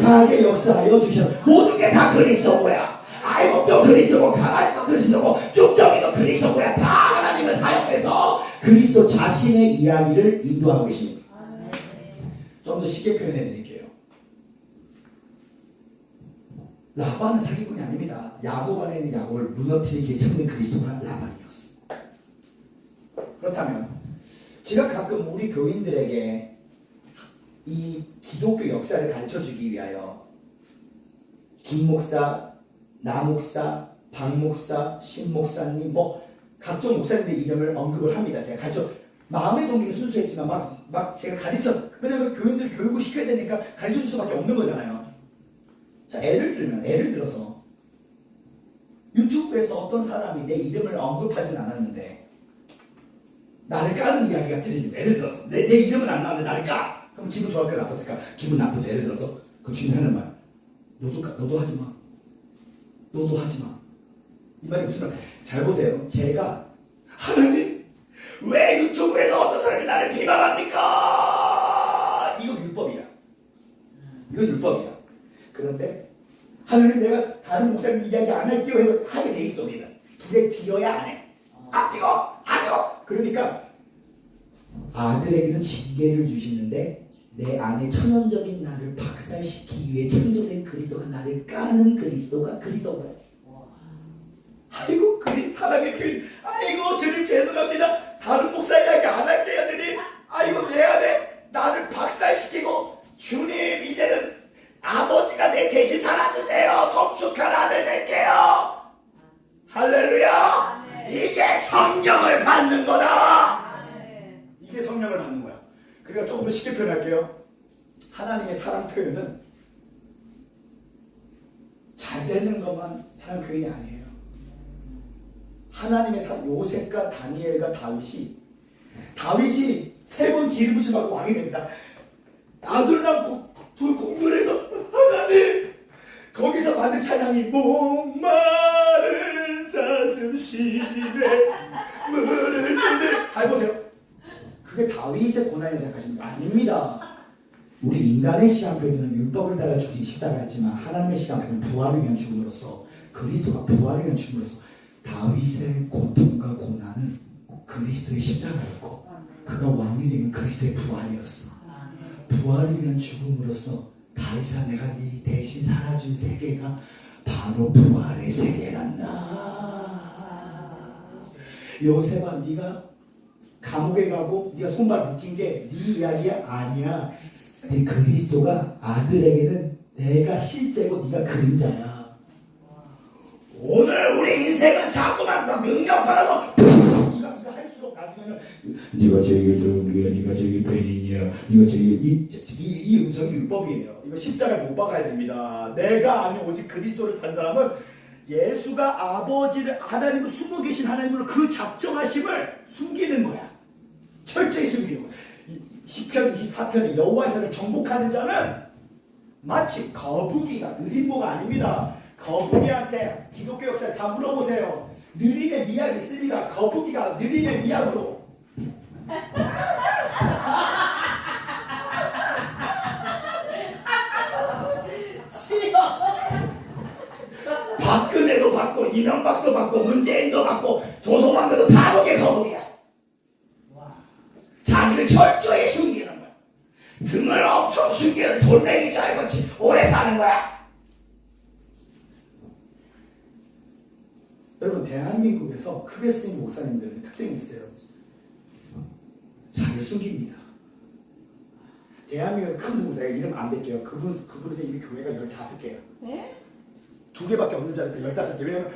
강하게 역사하여 주셔. 모든 게 다 그리스도고야. 아이곡도 그리스도고 강아지도 그리스도고 쭉정이도 그리스도고야. 다 하나님을 사용해서 그리스도 자신의 이야기를 인도하고 계십니다. 좀 더 쉽게 표현해 드릴게요. 라반은 사기꾼이 아닙니다. 야곱 안에 있는 야곱을 무너뜨리기에 참는 그리스도가 라반이었어. 그렇다면 제가 가끔 우리 교인들에게 이 기독교 역사를 가르쳐주기 위하여 김 목사, 나 목사, 박 목사, 신 목사님 뭐 각종 목사님의 이름을 언급을 합니다. 제가 마음의 동기는 순수했지만 막 제가 왜냐면 교인들 교육을 시켜야 되니까 가르쳐줄 수밖에 없는 거잖아요. 자, 예를 들어서 유튜브에서 어떤 사람이 내 이름을 언급하진 않았는데 나를 까는 이야기가 들리는 거예요. 예를 들어서 내 이름은 안 나왔는데 나를 까. 그럼 기분 좋을까 나빴을까? 기분 나쁘죠. 예를 들어서 그 주인이 하는 말 너도 하지 마. 너도 하지 마. 이 말이 무슨 말? 잘 보세요. 제가 하나님 왜 유튜브에서 어떤 사람이 나를 비방합니까? 이거 율법이야. 이건 율법이야. 그런데 하나님 내가 다른 목사님 이야기 안 할게요 해서 하게 돼 있어. 우리는 둘에 뒤어야 안 해. 안 뛰고. 그러니까 아들에게는 징계를 주시는데 내 안에 천연적인 나를 박살시키기 위해 창조된 그리스도가 나를 까는 그리스도가 그리스도고요. 아이고 사랑의 교인. 아이고 주님 죄송합니다. 다른 목사 이야기 안 할게요 주님. 아이고 내 안에 나를 박살시키고 주님 이제는 아버지가 내 대신 살아주세요. 성숙한 아들 될게요. 할렐루야. 이게 성령을 받는 거다. 이게 성령을 받는 거야. 그러니까 조금 더 쉽게 표현할게요. 하나님의 사랑 표현은 잘 되는 것만 사랑 표현이 아니에요. 하나님의 사랑, 요셉과 다니엘과 다윗이 3번 기름 부심 받고 왕이 됩니다. 아둘람 공부를 해서 하나님 거기서 만든 찬양이 목마른 사슴 심에 물을 주네. 잘 보세요. 그게 그게 다윗의 고난이 생각하시는 거 아닙니다. 우리 인간의 시간표에는 율법을 따라 죽이 십자가였지만 하나님의 시간표는 부활을 위한 죽음으로써 그리스도가 부활을 위한 죽음으로써 다윗의 고통과 고난은 그리스도의 십자가였고 그가 왕이 되면 그리스도의 부활이었어. 부활을 위한 죽음으로써 다윗아 내가 네 대신 살아준 세계가 바로 부활의 세계란다. 요셉아 네가 감옥에 가고 네가 손발 묶인 게 네 이야기 아니야. 네 그리스도가 아들에게는 내가 실제고 네가 그림자야. 오늘 우리 인생은 자꾸만 막 능력받아서 네가 할수록 나중에는 네가 제일 좋은 거야, 네가 제일 베린이야, 네가 제일 이 음성이 율법이에요. 이거 십자가에 못 박아야 됩니다. 내가 아니 오직 그리스도를 단 사람은 예수가 아버지를 하나님을 숨어 계신 하나님으로 그 작정하심을 숨기는 거야. 철저히 숨기는 거야. 시편 24편에 여호와의 산을 정복하는 자는 마치 거북이가 느림보가 아닙니다. 거북이한테 기독교 역사에 다 물어보세요. 느림의 미학이 있습니다. 거북이가 느림의 미학으로 박근혜도 받고 이명박도 받고 문재인도 받고 조성만도 다 보게 거북이야. 자기를 철저히 숨기는 거야. 등을 엄청 숨기는 돌멩이인 줄 알고 오래 사는 거야. 여러분 대한민국에서 크게 쓰인 목사님들의 특징이 있어요. 자기를 숨깁니다. 대한민국에서 큰 목사가 이름 안 댈게요. 그분은 이미 교회가 15개예요. 네? 2개밖에 없는 자리에 15개. 왜냐면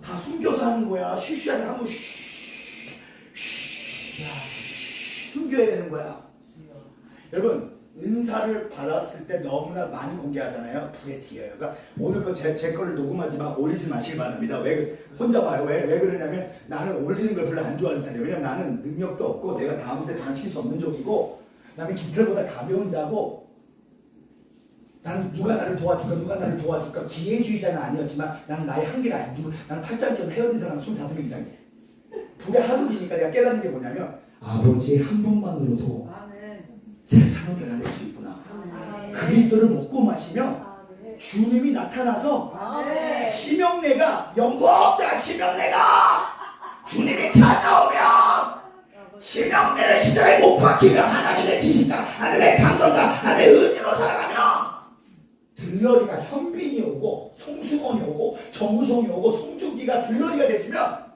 다 숨겨서 하는 거야. 쉬쉬하면 한번 숨겨야 되는 거야. 여러분 은사를 받았을 때 너무나 많이 공개하잖아요. 불에 튀어요. 그러니까 오늘 제 거를 녹음하지만 올리지 마시기 바랍니다. 왜 혼자 봐요. 왜 그러냐면 나는 올리는 걸 별로 안 좋아하는 사람이에요. 왜냐면 나는 능력도 없고 내가 다음 세대 당칠 수 없는 쪽이고 나는 깃털보다 가벼운 자고 나는 누가 나를 도와줄까 기회주의자는 아니었지만 나는 나의 한계가 아니야. 나는 팔짱 껴서 헤어진 사람은 25명 이상이야. 불에 하도 기니까 내가 깨닫는 게 뭐냐면 아버지의 한 분만으로도 세상을 변화낼 수 있구나. 그리스도를 먹고 마시면 주님이 나타나서 심형래가 연구 없다. 심형래가 주님이 찾아오면 심형래를 십자가에 못 박히면 하나님의 지식과 하나님의 감동과 하나님의 의지로 살아가면 들러리가 현빈이 오고 송승원이 오고 정우성이 오고 송중기가 들러리가 되시면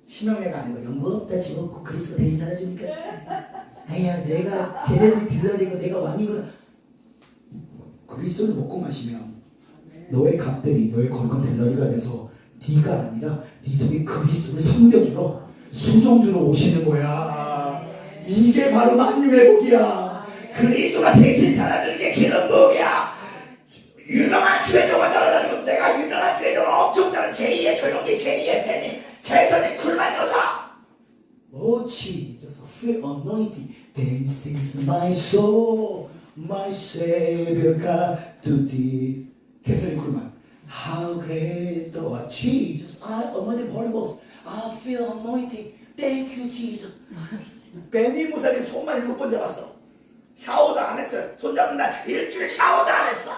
심형래가 아니고 연구 없다 집었고 그리스도 대신 살아주니까 아야 내가 제대로 들러리고 내가 왕이구나. 그리스도를 먹고 마시면 너의 값들이 너의 건강 들러리가 돼서 네가 아니라 네 속에 그리스도를 섬겨주러 수종들어 오시는 거야. 이게 바로 만유회복이야. 그리스도가 대신 살아주는 게 기름부음이야. 유명한 주회종을 따라다니고 내가 유명한 주회종을 엄청 따른 제2의 조용기 제2의 팬이 개선이 쿨만 여사. Oh Jesus, feel anointing. This is my soul, my Savior God to thee. 개선이 쿨만. How great thou art, Jesus. I anointed Holy Ghost. I feel anointing. Thank you, Jesus. 베니 목사님 손만 7번 잡았어. 샤워도 안 했어요. 손 잡는 날 일주일 샤워도 안 했어.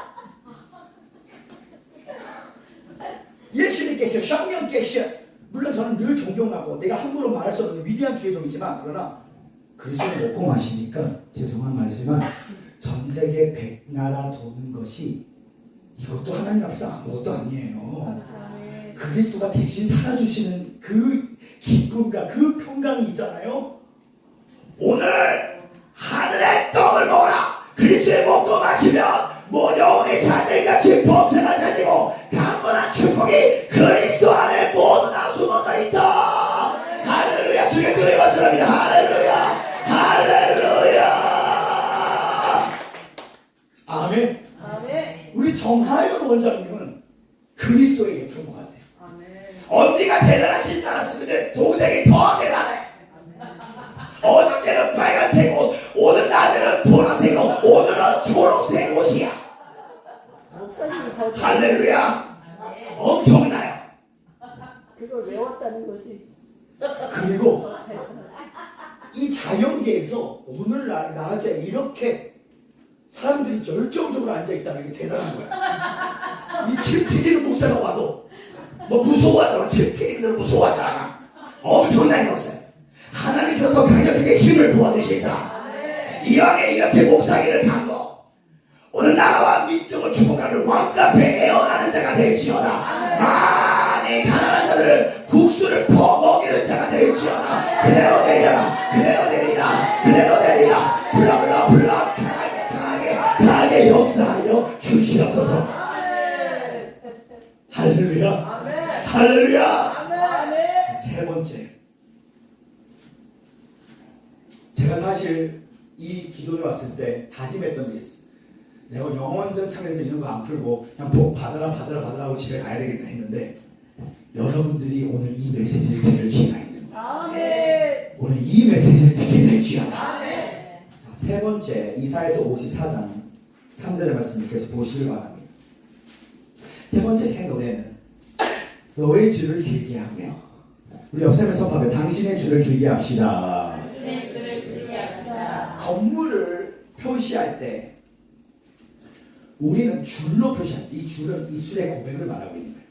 예수님 계셔, 성령 계셔. 물론 저는 늘 존경하고 내가 함부로 말할 수 없는 위대한 주의종이지만 그러나 그리스도를 먹고 마시니까 죄송한 말이지만 전 세계 100나라 도는 것이 이것도 하나님 앞에서 아무것도 아니에요. 그리스도가 대신 살아주시는 그 기쁨과 그 평강이 있잖아요. 오늘 하늘의 떡을 먹어라. 그리스도를 먹고 마시면 영혼이 잔들같이 범사가 잘되고 강건한 축복이 그리스도 안에 모두 다 숨어져 있다. 할렐루야. 주의 그의 말씀합니다. 할렐루야. 할렐루야. 아멘. 아멘. 우리 정하연 원장님은 그리스도의 예쁜 것 같아요. 아멘. 언니가 대단하신 줄 알았는데 동생이 더 대단해. 어저께는 빨간색 옷, 오늘 낮에는 보라색 옷, 오늘은 초록색 옷이야. 할렐루야. 엄청나요. 그걸 외웠다는 것이. 그리고 이 자연계에서 오늘날 낮에 이렇게 사람들이 열정적으로 앉아있다는 게 대단한 거야. 이 침 튀기는 목사가 와도 뭐 무서워하잖아. 침 튀기는 무서워하지 않아. 엄청나게 없어요. 하나님께서 더 강력하게 힘을 부어주시사 이 안에 이렇게 목사기를 담고 오늘 나라와 민족을 축복하는 왕자 앞에 애원하는 자가 될지어다. 많이 가난한 자들을 국수를 퍼먹이는 자가 될지어다. 그대로 내리라. 그대로 내리라. 그대로 내리라. 불러 강하게 역사하여 주시옵소서. 할렐루야. 할렐루야. 세 번째, 제가 사실 이 기도에 왔을 때 다짐했던 게 있어. 내가 영원전 창에서 이런 거 안 풀고 그냥 복 받아라 하고 집에 가야 되겠다 했는데 여러분들이 오늘 이 메시지를 들을 기회가 있는 거예요. 오늘 이 메시지를 듣게 될지어다. 세 번째, 이사야서 54장 3절의 말씀을 계속 보시길 바랍니다. 세 번째 새 노래는 너의 주를 길게 하며, 우리 옆사람의 선포하며 당신의 주를 길게 합시다. 건물을 표시할 때 우리는 줄로 표시합니다. 이 줄은 입술의 고백을 말하고 있는 거예요.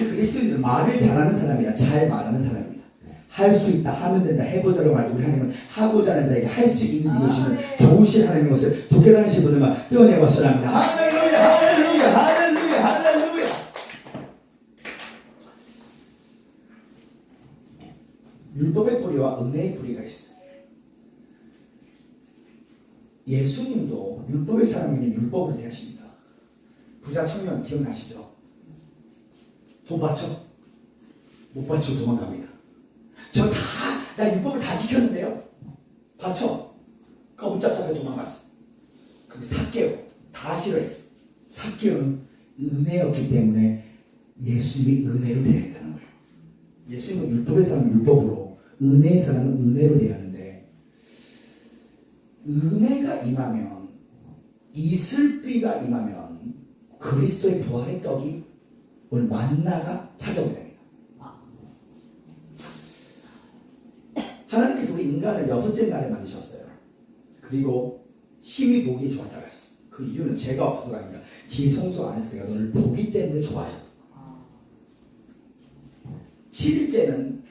우리 그리스도인들은 말을 잘하는 사람이라 잘 말하는 사람입니다. 할 수 있다, 하면 된다, 해보자라고 말하고 우리 하나님은 하고자 하는 자에게 할 수 있는 이것이는 좋으신 하나님의 것을 돕게 다니신 분들만 떼어내고 싶습니다. 할렐루야, 할렐루야, 할렐루야, 할렐루야. 율법의 뿌리와 은혜의 뿌리가 있어요. 예수님도 율법의 사람에게 율법을 대하십니다. 부자 청년 기억나시죠? 돈 바쳐? 못 바치고 도망갑니다. 나 율법을 다 지켰는데요. 바쳐. 그 문짝 잡혀 도망갔어. 근데 삭개오 다 싫어했어. 삭개오는 은혜였기 때문에 예수님이 은혜로 대했다는 거예요. 예수님은 율법의 사람은 율법으로, 은혜의 사람은 은혜로 대하는데, 은혜가 임하면, 이슬비가 임하면 그리스도의 부활의 떡이 오늘 만나가 찾아오게 됩니다. 하나님께서 우리 인간을 6째 날에 만드셨어요. 그리고 심히 보기 좋았다고 하셨어요. 그 이유는 죄가 없어서가 아니라 지 성소 안에서 내가 너를 보기 때문에 좋아하셨다. 7일째는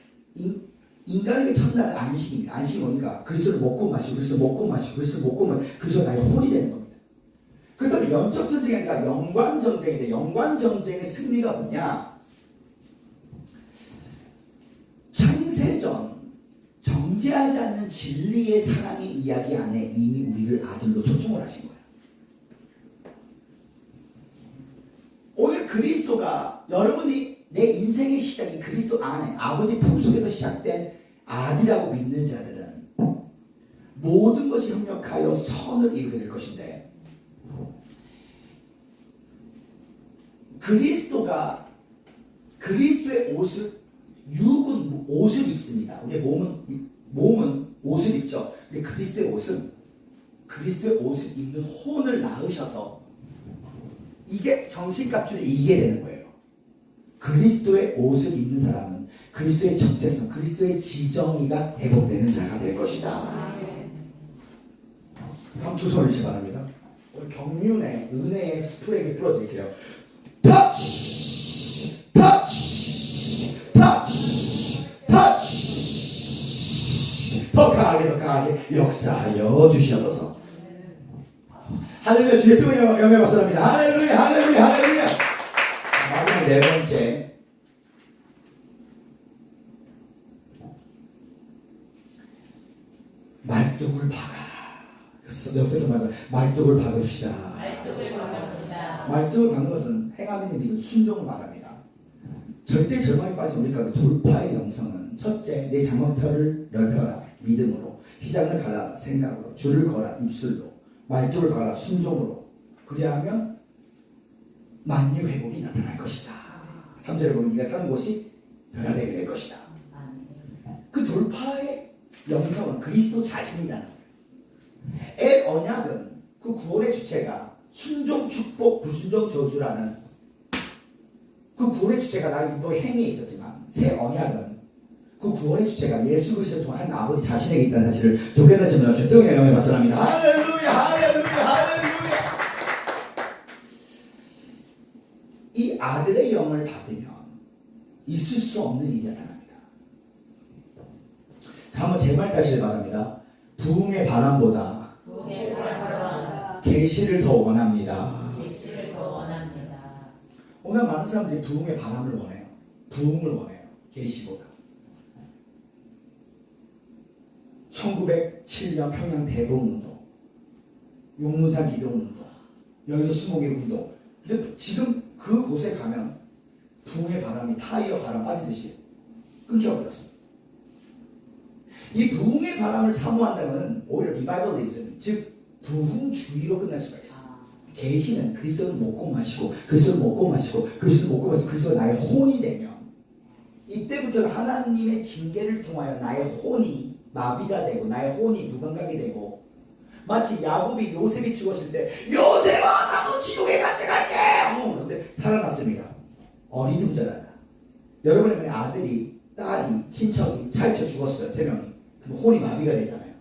인간에게 첫날 안식입니다. 안식이 뭡니까? 그리스도를 먹고 마시고 그리스도 나의 혼이 되는 겁니다. 그렇다면 영적 전쟁이 아니라 영관 전쟁인데, 영관 전쟁의 승리가 뭐냐? 창세전 정죄하지 않는 진리의 사랑의 이야기 안에 이미 우리를 아들로 초청을 하신 거예요. 오늘 그리스도가, 여러분이 내 인생의 시작이 그리스도 안에 아버지 품속에서 시작된 아들이라고 믿는 자들은 모든 것이 협력하여 선을 이루게 될 것인데, 그리스도가 그리스도의 옷을, 육은 옷을 입습니다. 우리 몸은 옷을 입죠. 근데 그리스도의 옷을 입는 혼을 낳으셔서 이게 정신갑주를 이기게 되는 거예요. 그리스도의 옷을 입는 사람은 그리스도의 정체성, 그리스도의 지정의가 회복되는 자가 될 것이다. 다음 두 손을 주시기 바랍니다. 오늘 경륜의 은혜의 스프레이를 풀어드릴게요. 터치! 터치! 터치! 터치! 더 강하게 역사하여 주시옵소서. 할렐루야. 주의 뜨거운 영광 받습니다. 할렐루야, 할렐루야, 할렐루야. 마지막 네 번째, 말뚝을 박아. 여기서 말뚝을 박읍시다. 말뚝을 박는 것은 행함 있는 믿음, 순종을 말합니다. 절대 절망에 빠진 우리가 돌파의 영성은, 첫째, 내 장막터를 넓혀라, 믿음으로. 휘장을 갈아라, 생각으로. 줄을 걸어, 입술로. 말뚝을 박아라, 순종으로. 그리하면 만유 회복이 나타날 것이다. 3절에 보면 네가 사는 곳이 변화되게 될 것이다. 그 돌파의 영성은 그리스도 자신이라는 거예요. 엘 언약은 그 구원의 주체가 순종, 축복, 불순종, 저주라는 그 구원의 주체가 나의 인도의 행위에 있었지만, 새 언약은 그 구원의 주체가 예수 그리스도를 통한 아버지 자신에게 있다는 사실을 두 개나 증명하는 주동의 영에 발전합니다. 할렐루야, 할렐루야, 할렐루야. 이 아들의 영을 받으면 있을 수 없는 일이 나타납니다. 자, 한번 제 말 다시 바랍니다. 부흥의 바람보다 계시를 더 원합니다. 오늘 많은 사람들이 부흥의 바람을 원해요. 부흥을 원해요. 계시보다. 1907년 평양 대공운동, 용문산 기도운동, 여의도 수목의 운동. 근데 지금 그곳에 가면 부흥의 바람이 타이어 바람 빠지듯이 끊겨버렸습니다. 이 부흥의 바람을 사모한다면 오히려 리바이벌리즘, 즉 부흥주의로 끝날 수가 있어요. 계시는 그리스도를 먹고 마시고 그리스도를 먹고 마시고 그리스도를 먹고 마시고 그리스도가 나의 혼이 되면 이때부터 하나님의 징계를 통하여 나의 혼이 마비가 되고 나의 혼이 무감각이 되고 마치 야곱이 요셉이 죽었을 때 요셉아 나도 지옥에 같이 갈게 그런데 살아났습니다. 어리둥절하다. 여러분의 만약 아들이 딸이 친척이 차이쳐 죽었어요. 3명이. 그럼 혼이 마비가 되잖아요.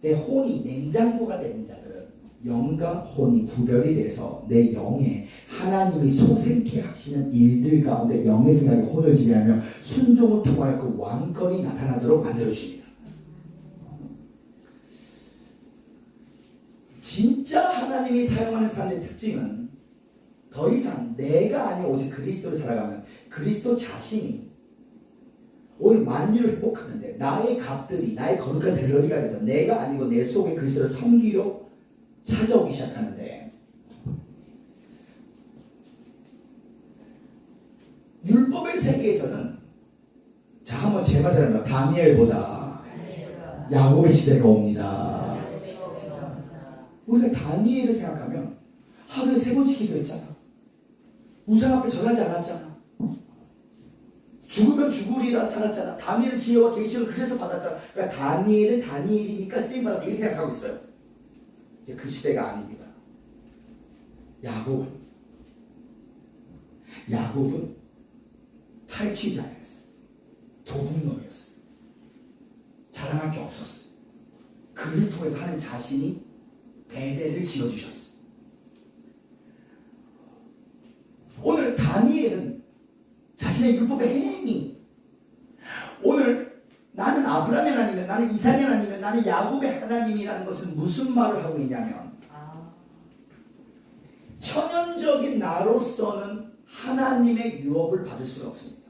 내 혼이 냉장고가 되는 자들은 영과 혼이 구별이 돼서 내 영에 하나님이 소생케 하시는 일들 가운데 영의 생각이 혼을 지배하며 순종을 통하여 그 왕권이 나타나도록 만들어주십니다. 진짜 하나님이 사용하는 사람의 특징은 더 이상 내가 아닌 오직 그리스도를 살아가면 그리스도 자신이 오늘 만유를 회복하는데 나의 값들이 나의 거룩한 들러리가 되던 내가 아니고 내 속에 그리스도를 섬기려 찾아오기 시작하는데 율법의 세계에서는 자 한번 제발 잘합니다. 다니엘보다 야곱의 시대가 옵니다. 우리가 다니엘을 생각하면 하루에 3번씩 기도했잖아. 우상 앞에 절하지 않았잖아. 죽으면 죽으리라 살았잖아. 다니엘은 지혜와 계시를 그래서 받았잖아. 그러니까 다니엘은 다니엘이니까 쓰임받았다 이렇게 생각하고 있어요. 이제 그 시대가 아닙니다. 야곱은 탈취자였어요. 도둑놈이었어요. 자랑할 게 없었어요. 그를 통해서 하나님 자신이 배대를 지어주셨어요. 오늘 다니엘은 자신의 율법의 행위 오늘 나는 아브라함의 하나님이면 나는 이삭의 하나님이면 나는 야곱의 하나님이라는 것은 무슨 말을 하고 있냐면 천연적인 나로서는 하나님의 유업을 받을 수가 없습니다.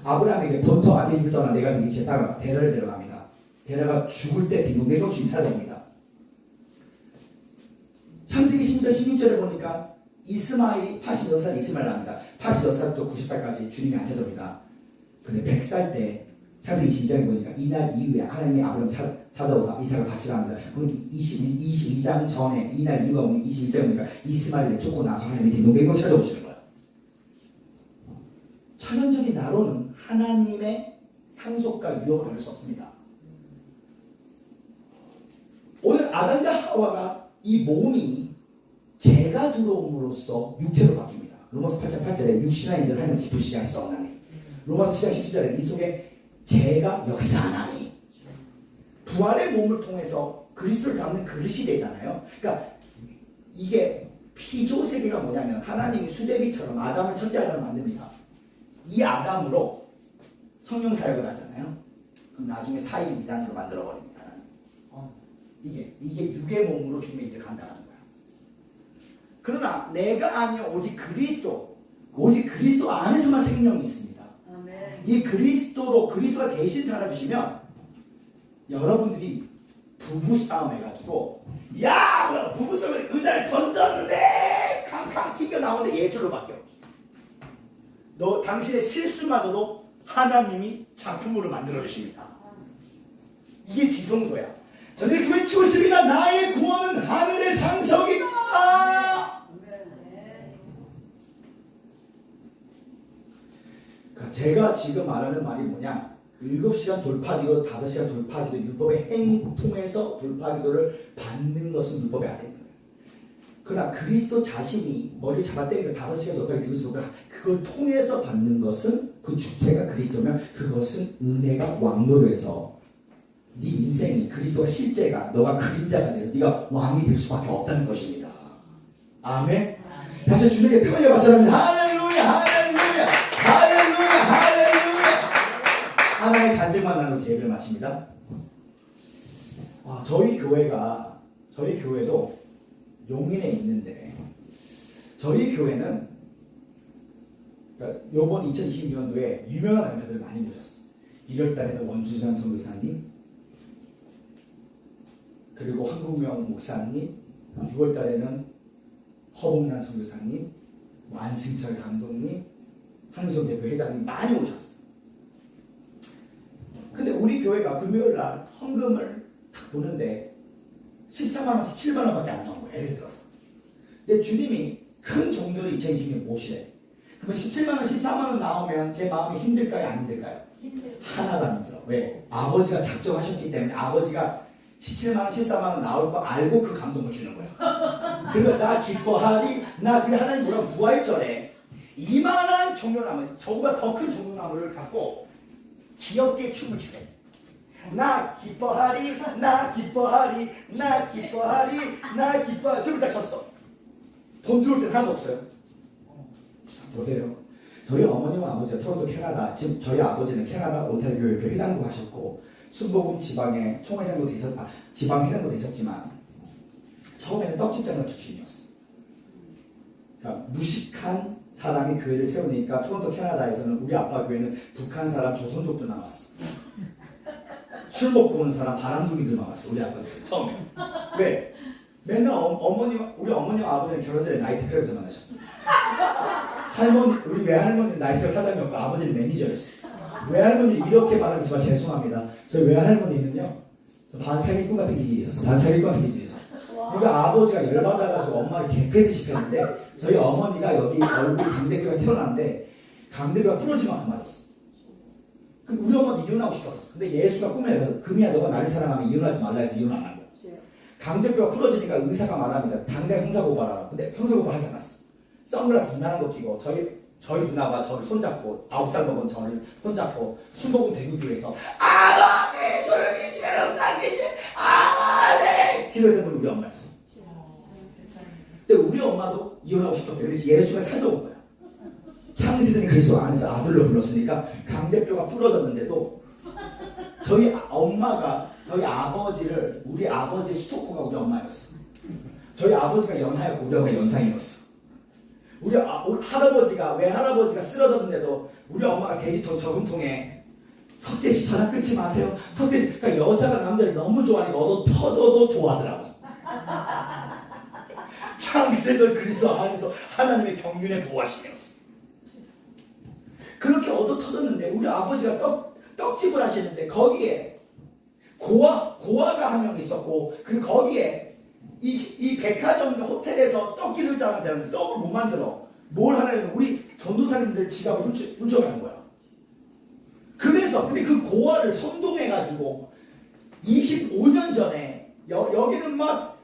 아브라함에게 본토 아비를 떠나 내가 네 기지에 따라 데라를 데려갑니다. 데라가 죽을 때 딩동댕동 주님 찾아옵니다. 창세기 16장 16절에 보니까 이스마엘이 86살 이스마엘 납니다. 86살부터 90살까지 주님이 안 찾아옵니다. 근데 100살 때 창세기 22장에 보니까 이날 이후에 하나님이 아브라함 찾아오사 이삭을 바치라 합니다. 그럼 22장 전에 이날 이후가 오면 21장에 보니까 이스마엘을 내쫓고 나서 하나님이 딩동댕동 찾아오시는 거예요. 천연적인 나로는 하나님의 상속과 유업을 받을 수 없습니다. 오늘 아담과 하와가 이 몸이 죄가 들어옴으로써 육체로 바뀝니다. 로마서 8장 8절에 육신화 인자를 하면 기쁘시게 하시옵나니 로마서 7장 17절에 네 속에 죄가 역사하나니 부활의 몸을 통해서 그리스도를 담는 그릇이 되잖아요. 그러니까 이게 피조 세계가 뭐냐면 하나님이 수제비처럼 아담을 첫째 아담을 만듭니다. 이 아담으로 성령 사역을 하잖아요. 그럼 나중에 4일 2단으로 만들어버립니다. 이게 육의 몸으로 주님의 일을 간다는 거야. 그러나 내가 아니요 오직 그리스도 안에서만 생명이 있습니다. 아멘. 이 그리스도가 대신 살아주시면 여러분들이 부부싸움 해가지고 야 부부싸움에 의자를 던졌는데 캉캉 튀겨나오는데 예술로 바뀌어. 너 당신의 실수마저도 하나님이 작품으로 만들어주십니다. 이게 지성소야. 저는 이렇게 외치고 있습니다. 나의 구원은 하늘의 상석이다. 그러니까 제가 지금 말하는 말이 뭐냐, 7시간 돌파기도 5시간 돌파기도 율법의 행위 통해서 돌파기도를 받는 것은 율법의 아래인 거예요. 그러나 그리스도 자신이 머리를 잡아당기고 5시간 높게 그리스도가 그걸 통해서 받는 것은 그 주체가 그리스도면 그것은 은혜가 왕노로 해서 네 인생이 그리스도가 실제가 너가 그림자가 돼서 네가 왕이 될 수밖에 없다는 것입니다. 아멘. 다시 주님께 뜨거운 박수합니다. 할렐루야 할렐루야 할렐루야 할렐루야. 하나의 간증만 나누고 예배를 마칩니다. 저희 교회도 용인에 있는데 저희 교회는 요번 2022년도에 유명한 강사들을 많이 모셨어. 1월달에는 원주산 선교사님, 그리고 한국명 목사님, 6월달에는 허봉란 선교사님, 안승철 감독님, 한우성 대표 회장님 많이 오셨어. 근데 우리 교회가 금요일날 헌금을 딱 보는데 14만원, 17만원밖에 안 나온 거예요. 예를 들어서. 근데 주님이 큰 종교를 2020년에 모시래. 그럼 17만원, 14만원 나오면 제 마음이 힘들까요? 안 힘들까요? 하나도 안 힘들어. 왜? 아버지가 작정하셨기 때문에 아버지가 17만원, 14만원 나올 거 알고 그 감동을 주는 거야. 그리고 나 기뻐하리, 나 그 하나님 뭐라고 부활절에 이만한 종려나무, 저보다 더 큰 종려나무를 갖고 귀엽게 춤을 추래. 나 기뻐하리, 나 기뻐하리, 나 기뻐하리, 나 기뻐하리. 춤을 딱 췄어. 돈 들어올 때 하나도 없어요. 보세요. 저희 어머니와 아버지가 토론토 캐나다, 지금 저희 아버지는 캐나다 온타리오 교회 회장도 하셨고 순복음 지방의 총회장도 지방 회장도 되셨지만 처음에는 떡집장사 출신이었어. 그러니까 무식한 사람이 교회를 세우니까 토론토 캐나다에서는 우리 아빠 교회는 북한 사람 조선족도 나왔어. 술 먹고 오는 사람 바람둥이들 나왔어. 우리 아빠 교회 처음에. 왜? 맨날 우리 어머니와 아버지는 결혼 전에 나이트클럽에서 만나셨습니다. 우리 외할머니는 나이트클럽 사장이었고 아버지는 매니저였어. 외할머니 이렇게 말하면 정말 죄송합니다. 저희 외할머니는요 반사기꾼 같은 기질이 있었어. 반사기꾼 같은 기질이 있었어. 그러니까 아버지가 열받아가지고 엄마를 개패듯이 폈는데 저희 어머니가 여기 얼굴 강대뼈가 튀어나왔는데 강대뼈가 부러지면 안 맞았어. 그럼 우리 엄마도 이혼하고 싶었어. 근데 예수가 꿈에서 금이야 너가 나를 사랑하면 이혼하지 말라 해서 이혼 안 한 거야. 강대뼈가 부러지니까 의사가 말합니다. 당장 형사고발하라. 근데 형사고발 하지 않았어. 선글라스 이만한 거 끼고 저희 누나가 저를 손잡고 9살 먹은 저를 손잡고 순복음 대구교회에서 아버지 술기 싫음 남기신 아버지 기도했던 분이 우리 엄마였어. 근데 우리 엄마도 이혼하고 싶었대. 그래서 예수가 찾아온 거야. 창세전에 그리스도 안에서 아들로 불렀으니까 강대뼈가 부러졌는데도 저희 엄마가 저희 아버지를 우리 아버지 스토커가 우리 엄마였어. 저희 아버지가 연하였고 우리 엄마가 연상이었어. 우리 할아버지가 외할아버지가 쓰러졌는데도 우리 엄마가 돼지통 저금통에 석재씨 전화 끊지 마세요. 석재씨 그러니까 여자가 남자를 너무 좋아하니까 얻어 터져도 좋아하더라고. 창세전 그리스도 안에서 하나님의 경륜에 보호하시면서 그렇게 얻어 터졌는데 우리 아버지가 떡집을 하시는데 거기에 고아가 한 명 있었고 그리고 거기에 이 백화점 호텔에서 떡 기를 자면 되는데 떡을 못 만들어. 뭘 하냐면 우리 전도사님들 지갑을 훔쳐가는 거야. 그래서 근데 그 고아를 선동해가지고 25년 전에 여기는 막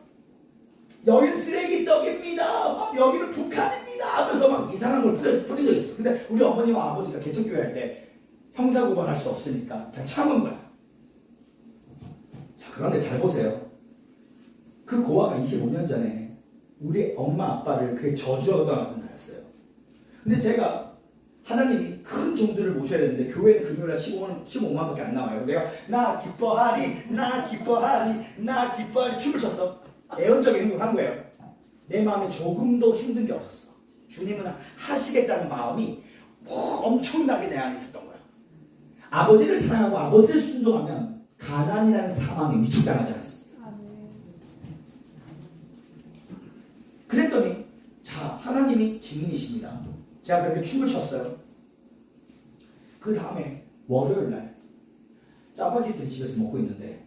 여기는 쓰레기 떡입니다. 막 여기는 북한입니다. 하면서 막 이상한 걸 뿌린 적이 있어. 근데 우리 어머니와 아버지가 개척교회 할 때 형사고발할 수 없으니까 그냥 참은 거야. 자, 그런데 잘 보세요. 그 고아가 25년 전에 우리 엄마 아빠를 그게 저주하고 떠났던 자였어요. 근데 제가 하나님이 큰 종들을 모셔야 되는데 교회는 금요일날 15만밖에 안 나와요. 내가 나 기뻐하리 나 기뻐하리 나 기뻐하리 춤을 췄어. 애언적인 행동을 한 거예요. 내 마음에 조금도 힘든 게 없었어. 주님은 하시겠다는 마음이 엄청나게 내 안에 있었던 거야. 아버지를 사랑하고 아버지를 순종하면 가난이라는 사망에 위축당하지 않습니다. 그랬더니 자 하나님이 증인이십니다. 제가 그렇게 춤을 췄어요. 그 다음에 월요일날 짜파게티를 집에서 먹고 있는데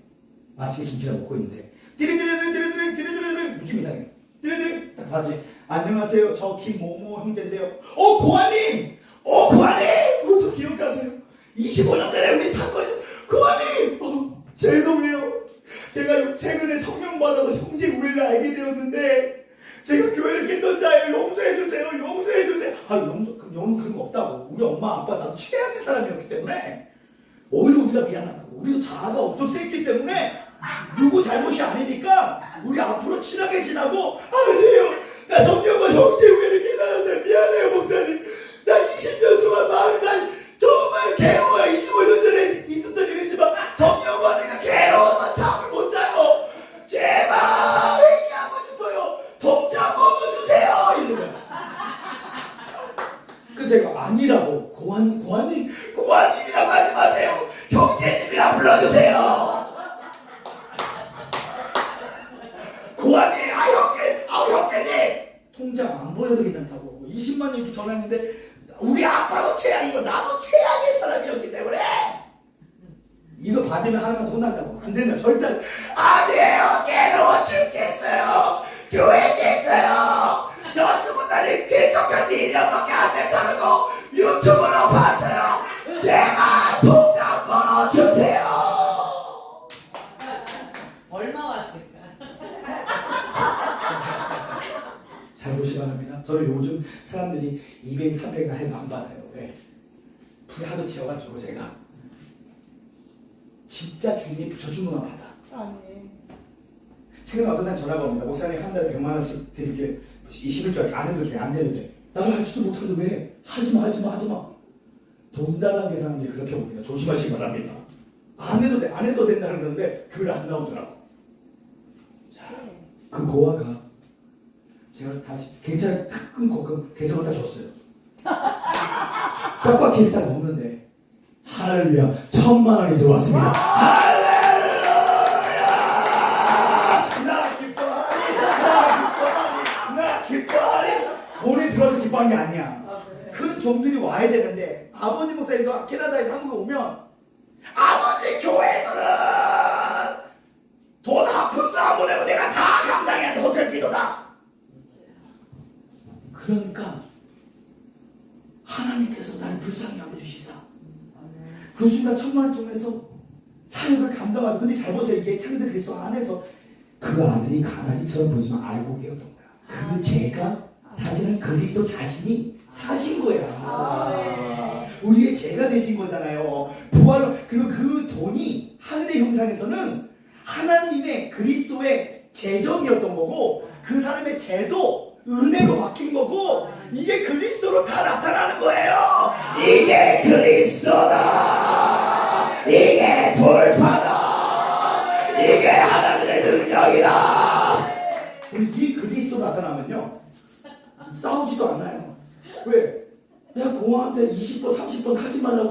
맛있게 김치를 먹고 있는데 띠리띠리띠리띠리띠리띠리 느낌이 이상해. 띠리띠리 딱 봤더니 안녕하세요 저 김모모 형제인데요. 고아님 저 기억하세요? 25년 전에 우리 사건이 고아님 죄송해요. 제가 최근에 성령 받아서 형제 우애를 알게 되었는데 제가 교회를 깼던 자예요. 용서해주세요. 용서해주세요. 아, 용은 그런 거 없다고. 우리 엄마, 아빠, 나도 최악의 사람이었기 때문에 오히려 우리가 미안하다고. 우리도 자아가 없었기 때문에 누구 잘못이 아니니까 우리 앞으로 친하게 지나고 아니에요. 나 성령과 형제 후회를 깨달았어요. 미안해요, 목사님. 나 20년 동안 마음이 난 정말 괴로워요. 25년 전에 있었던 일이지만 성령과 내가 괴로워서 잠을 못 자요. 제발 회개하고 싶어요. 통장 먹어주세요. 이러면 그 제가 아니라고 고환님이라고 하지 마세요. 형제님이라 불러주세요. 고환님, 형제님 통장 안 보내도 괜찮다고 20만 이렇게 전화했는데 우리 아빠도 최악이고 나도 최악의 사람이었기 때문에 이거 받으면 하나만 혼난다고. 안 된다. 절대 아니에요. 괴로워 죽겠어요. 교회 깼어요. 저 20살이 개척까지 1년밖에 안 됐다는 거 유튜브로 봤어요. 제발 통장 번호 주세요. 얼마 왔을까? 잘 보시 바랍니다. 저는 요즘 사람들이 200, 300을 해도 안 받아요. 왜? 불이 하도 튀어가지고 제가 진짜 주님 저주문만 받아. 아멘. 최근에 어떤 사람이 전화가 옵니다. 목사님 한 달에 100만 원씩 드릴게. 21절 안 해도 돼. 안 되도 돼. 나를 알지도 못하는데 왜? 하지마. 돈 달라는 계산들이 그렇게 옵니다. 조심하시기 바랍니다. 안 해도 돼. 안 해도 된다는 건데 교회 안 나오더라고. 자, 그 고아가 제가 다시 괜찮아 탁 끊고 그 계산을 다 줬어요. 짝박 길이 딱 먹는데 할렐루야 1000만 원이 들어왔습니다. 할렐루야 나 기뻐하리. 돈이 들어서 기뻐한 게 아니야. 큰 종들이 와야 되는데 아버지 목사님도 캐나다에서 한국에 오면 아버지 교회에서는 돈 한 푼도 안 보내고 내가 다 감당해야 돼. 호텔비도 다. 그러니까 하나님께서 나를 불쌍히 여겨주시사 그 순간 1000만 원 통해서 사역을 감당하고. 근데 잘 보세요. 이게 창세 그리스도 안에서 그 아들이 가라지처럼 보이지만 알고 계셨던 거야. 그 죄가 사실은 그리스도 자신이 사신 거야. 우리의 죄가 되신 거잖아요. 부활로. 그리고 그 돈이 하늘의 형상에서는 하나님의 그리스도의 재정이었던 거고 그 사람의 죄도 은혜로 바뀐 거고 이게 그리스도로 다 나타나는 거예요. 이게 그리스도다. 이게 돌파다. 이게 하나님의 능력이다. 우리 이 그리스도 나타나면요 싸우지도 않아요. 왜? 내가 공화한테 20번 30번 하지 말라고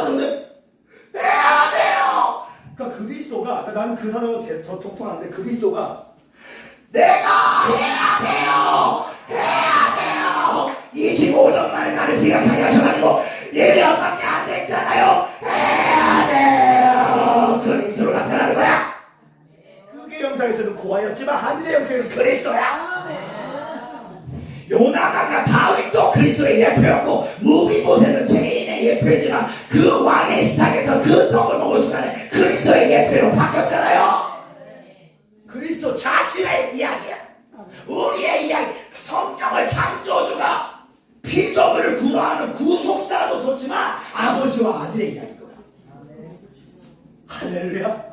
근데 해야 돼요. 그러니까 그리스도가 나는 그 사람은 더 독특한데 그리스도가 내가 해야 돼요. 25년 만에 나를 생각하게 하셔가지고 1년밖에 안 됐잖아요. 해야 돼요. 그리스도로 나타나는 거야. 그게 영상에서는 고아였지만 하늘의 영상에서는 그리스도야. 요나단과 다윗도 그리스도의 예표였고 무비보셋은 죄인의 예표이지만 그 왕의 식탁에서 그 떡을 먹을 순간에 그리스도의 예표로 바뀌었잖아요. 그리스도 자신의 이야기야. 우리의 이야기. 성경을 창조주가 피조물을 구원하는 구속사도 좋지만 아버지와 아들의 이야기거든. 할렐루야.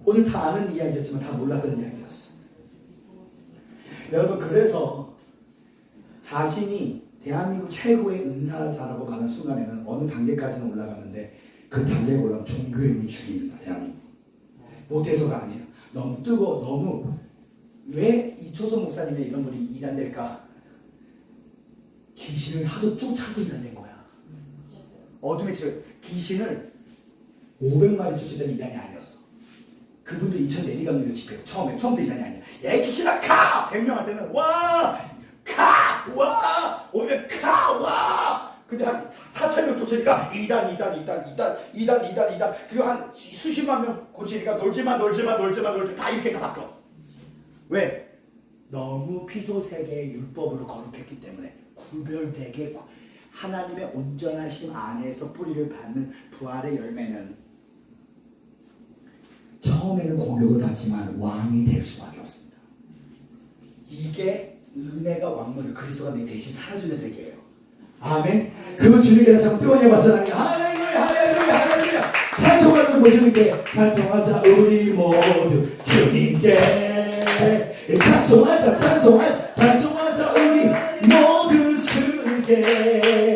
오늘 다 아는 이야기였지만 다 몰랐던 이야기였어. 여러분 그래서 자신이 대한민국 최고의 은사자라고 말하는 순간에는 어느 단계까지는 올라가는데 그 단계가 올라가면 종교의 힘이 죽입니다. 대한민국. 못해서가 아니에요. 너무 뜨거워. 너무. 왜 이초선 목사님의 이런 분이 이단될까? 귀신을 하도 쫓아서 이단된 거야. 어둠의 집에 귀신을 500마리 쫓아다니는 이단이 아니었어. 그분도 인천 내리감리교 집회 처음부터 이단이 아니야. 야 이 귀신아 가! 100명 할 때는 와! 가! 와! 오면 가! 와! 근데 한 4,000명 쫓으니까 2단 그리고 한 수십만 명 고치니까 놀지마 다 이렇게 바꿔. 왜? 너무 피조세계의 율법으로 거룩했기 때문에 구별되게 하나님의 온전하심 안에서 뿌리를 받는 부활의 열매는 처음에는 공격을 받지만 왕이 될 수밖에 없습니다. 이게 은혜가 왕물을 그리스도가 내 대신 살아주는 세계예요. 아멘. 그 주님께 다시 한번 뜨거운 박수합니다. 할렐루야, 할렐루야, 할렐루야. 찬송하자 주님께, 찬송하자 우리 모두 주님께. 찬송하자, 찬송하자, 찬송하자 우리 모두 주님께.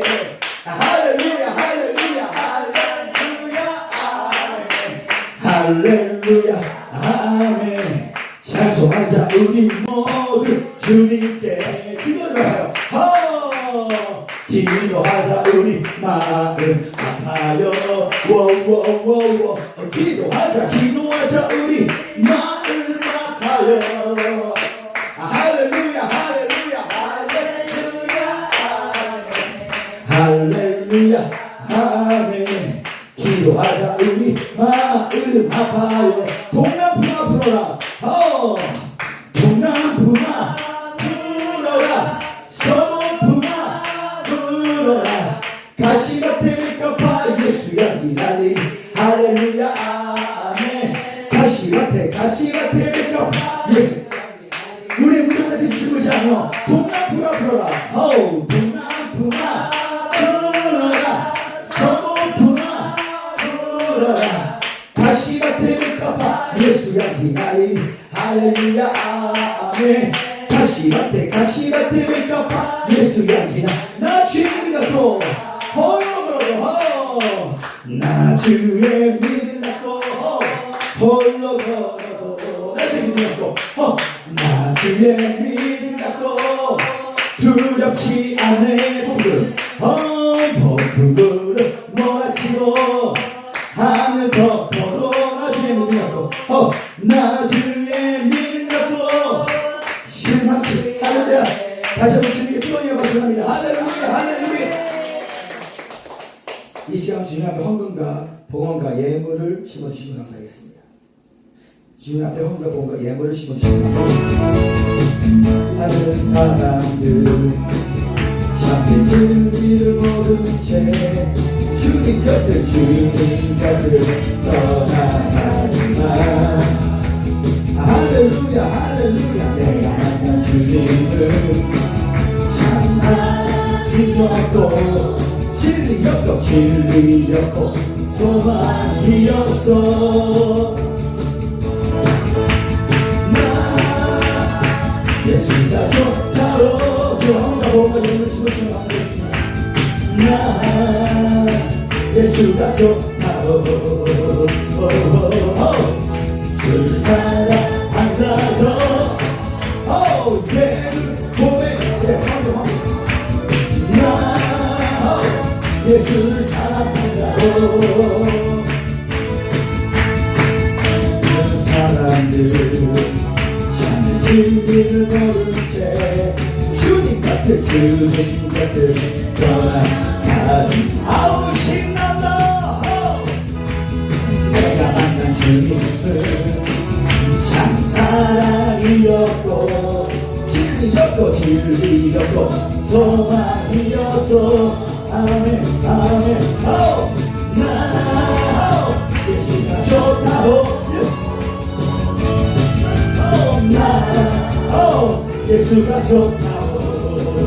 할렐루야, 할렐루야, 할렐루야, 아멘. 할렐루야, 아멘. 찬송하자 우리 모두 주님께. 기도하여 기도하자 우리 마음 아파요. 워워워워. 기도하자, 기도하자 우리 마음 아파요. 할렐루야, 할렐루야, 할렐루야, 아멘. 할렐루야, 아멘. 기도하자 우리 마음 아파요. 동남풍아 불어라. 동남풍아 불어라. 서북풍아 불어라. 가시밭에 깜파 예수야 기다림. 할렐루야, 아멘. 가시밭에 깜파 예수. 우리 무덤같이 죽지 않아. 동남풍아 불어라. 동남풍아 불어라. 서북풍아 불어라. 가시밭에 깜파 예수야 기다림. 할렐루야, 아멘. 가시밭에 깜파 예수야 기다. 나 주의 갖고 홀로 걸어도 나 주의 믿음 갖고 홀로 걸어도 나 주의 믿음 갖고 나 주의 믿음 갖고 두렵지 않네. 폭풍으로 몰아치고 하늘 덮어도 나 주의 믿음 갖고 나 주의 믿음 갖고 실망치. 할렐루야. 다시 한번 주님께 뜨거운 박수합니다. 할렐루야, 할렐루야. 이 시간 주님 앞에 헌금과 봉헌과 예물을 심어주시면 감사하겠습니다. 주님 앞에 헌금과 봉헌과 예물을 심어주시면 감사하겠습니다. 다른 사람들 참된 진리를 모른 채 주님 곁을 떠나가지만 할렐루야, 할렐루야. 내가 만난 주님은 참 사랑이었고 진리였고 소망이었어. 나 예수가 좋다로 정가 보고 예물 심으시면 감사하겠습니다. 나 예수가 좋다로 주 사랑한다고 예를 고백해. 나 예수를 사랑한다고. 그 사람들은 참된 진리를 모른 채 주님 곁을 떠나가지. 아우 신난다. 내가 만난 주님은 참 사랑이었고 진리였고 소망이었어. 아멘, 아멘. 나 예수가 좋다고. 나 예수가 좋다고.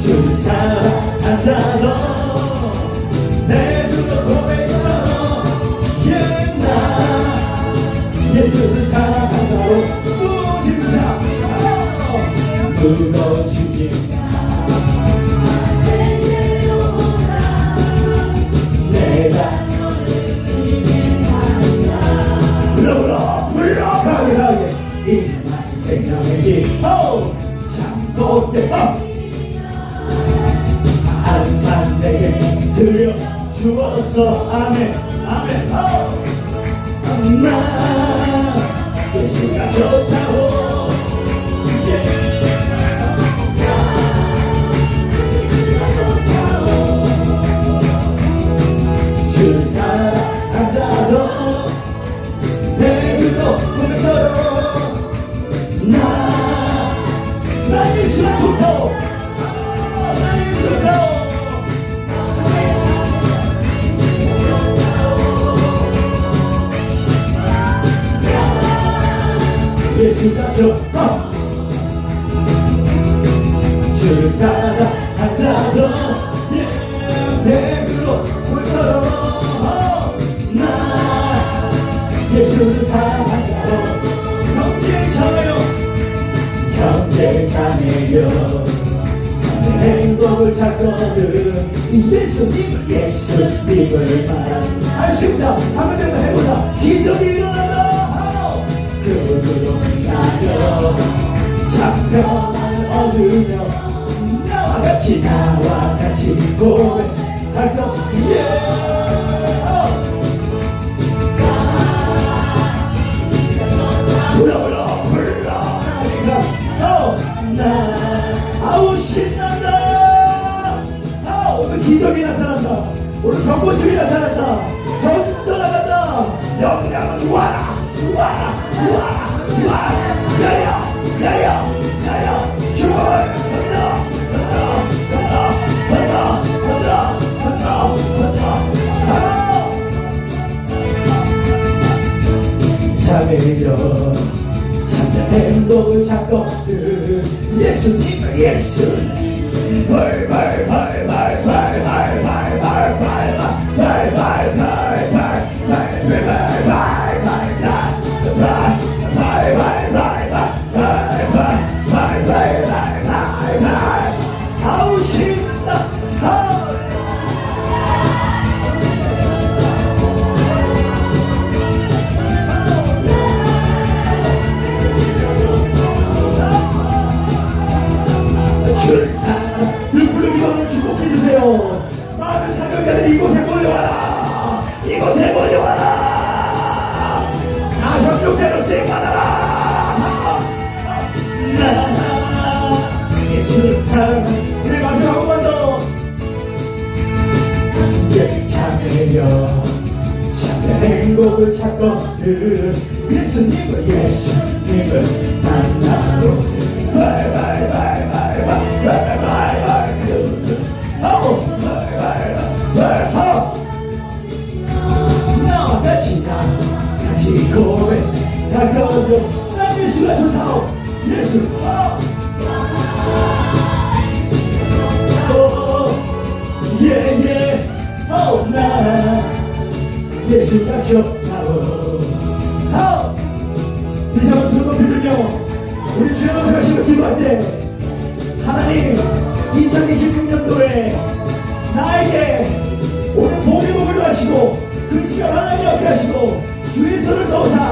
주를 사랑한다고 내 눈을 고백하고. 나 예수를 사랑한다고. 무너지지 내가 불러 가게 이만 생명이지. 참복돼 항상 내게 들려주었어. 아멘, 아멘. 나 예수가 좋다고. 주를 사랑한다고 내 눈으로 보면서도 나 예수가 좋다고. 나 예수가 예수가 좋아 주를 사랑한다고 예배로 불러도 나 예수를 사랑한다고 형제 자매요 형제 자매요 참된 행복을 찾거든 예수님을 아쉽다 한번 더 해보자 기적이 일어나라 그분으로 인하여 참 평안을 얻으며 나와 같이 고백할 것 불러 아우 신난다 오늘 기적이 나타난다 오늘 경고심이 나타난다 전도 나간다 영향은 와라 야야 주말 자매여 참된 행복을 찾거든 예수님 아우 신난다 주를 사랑을 부르기 오늘 축복해주세요 많은 사명자들 이곳에 몰려와라 나 협력대로 쓰임받아라 예수를 사랑해 우리 마지막 한 번 더 자매여 참된 행복을 찾거든 예수님을 만나러 나와 같이 고백할 거죠 난 예수가 좋다 예수 나 예수가 좋다고 이 자만 두고 빌며 우리 주여 앞에 가시고 기도할 때 하나님 2026년도에 나에게 오늘 복의 복을 하시고 그 시간 하나님 앞에 하시고 주의 손을 넣으사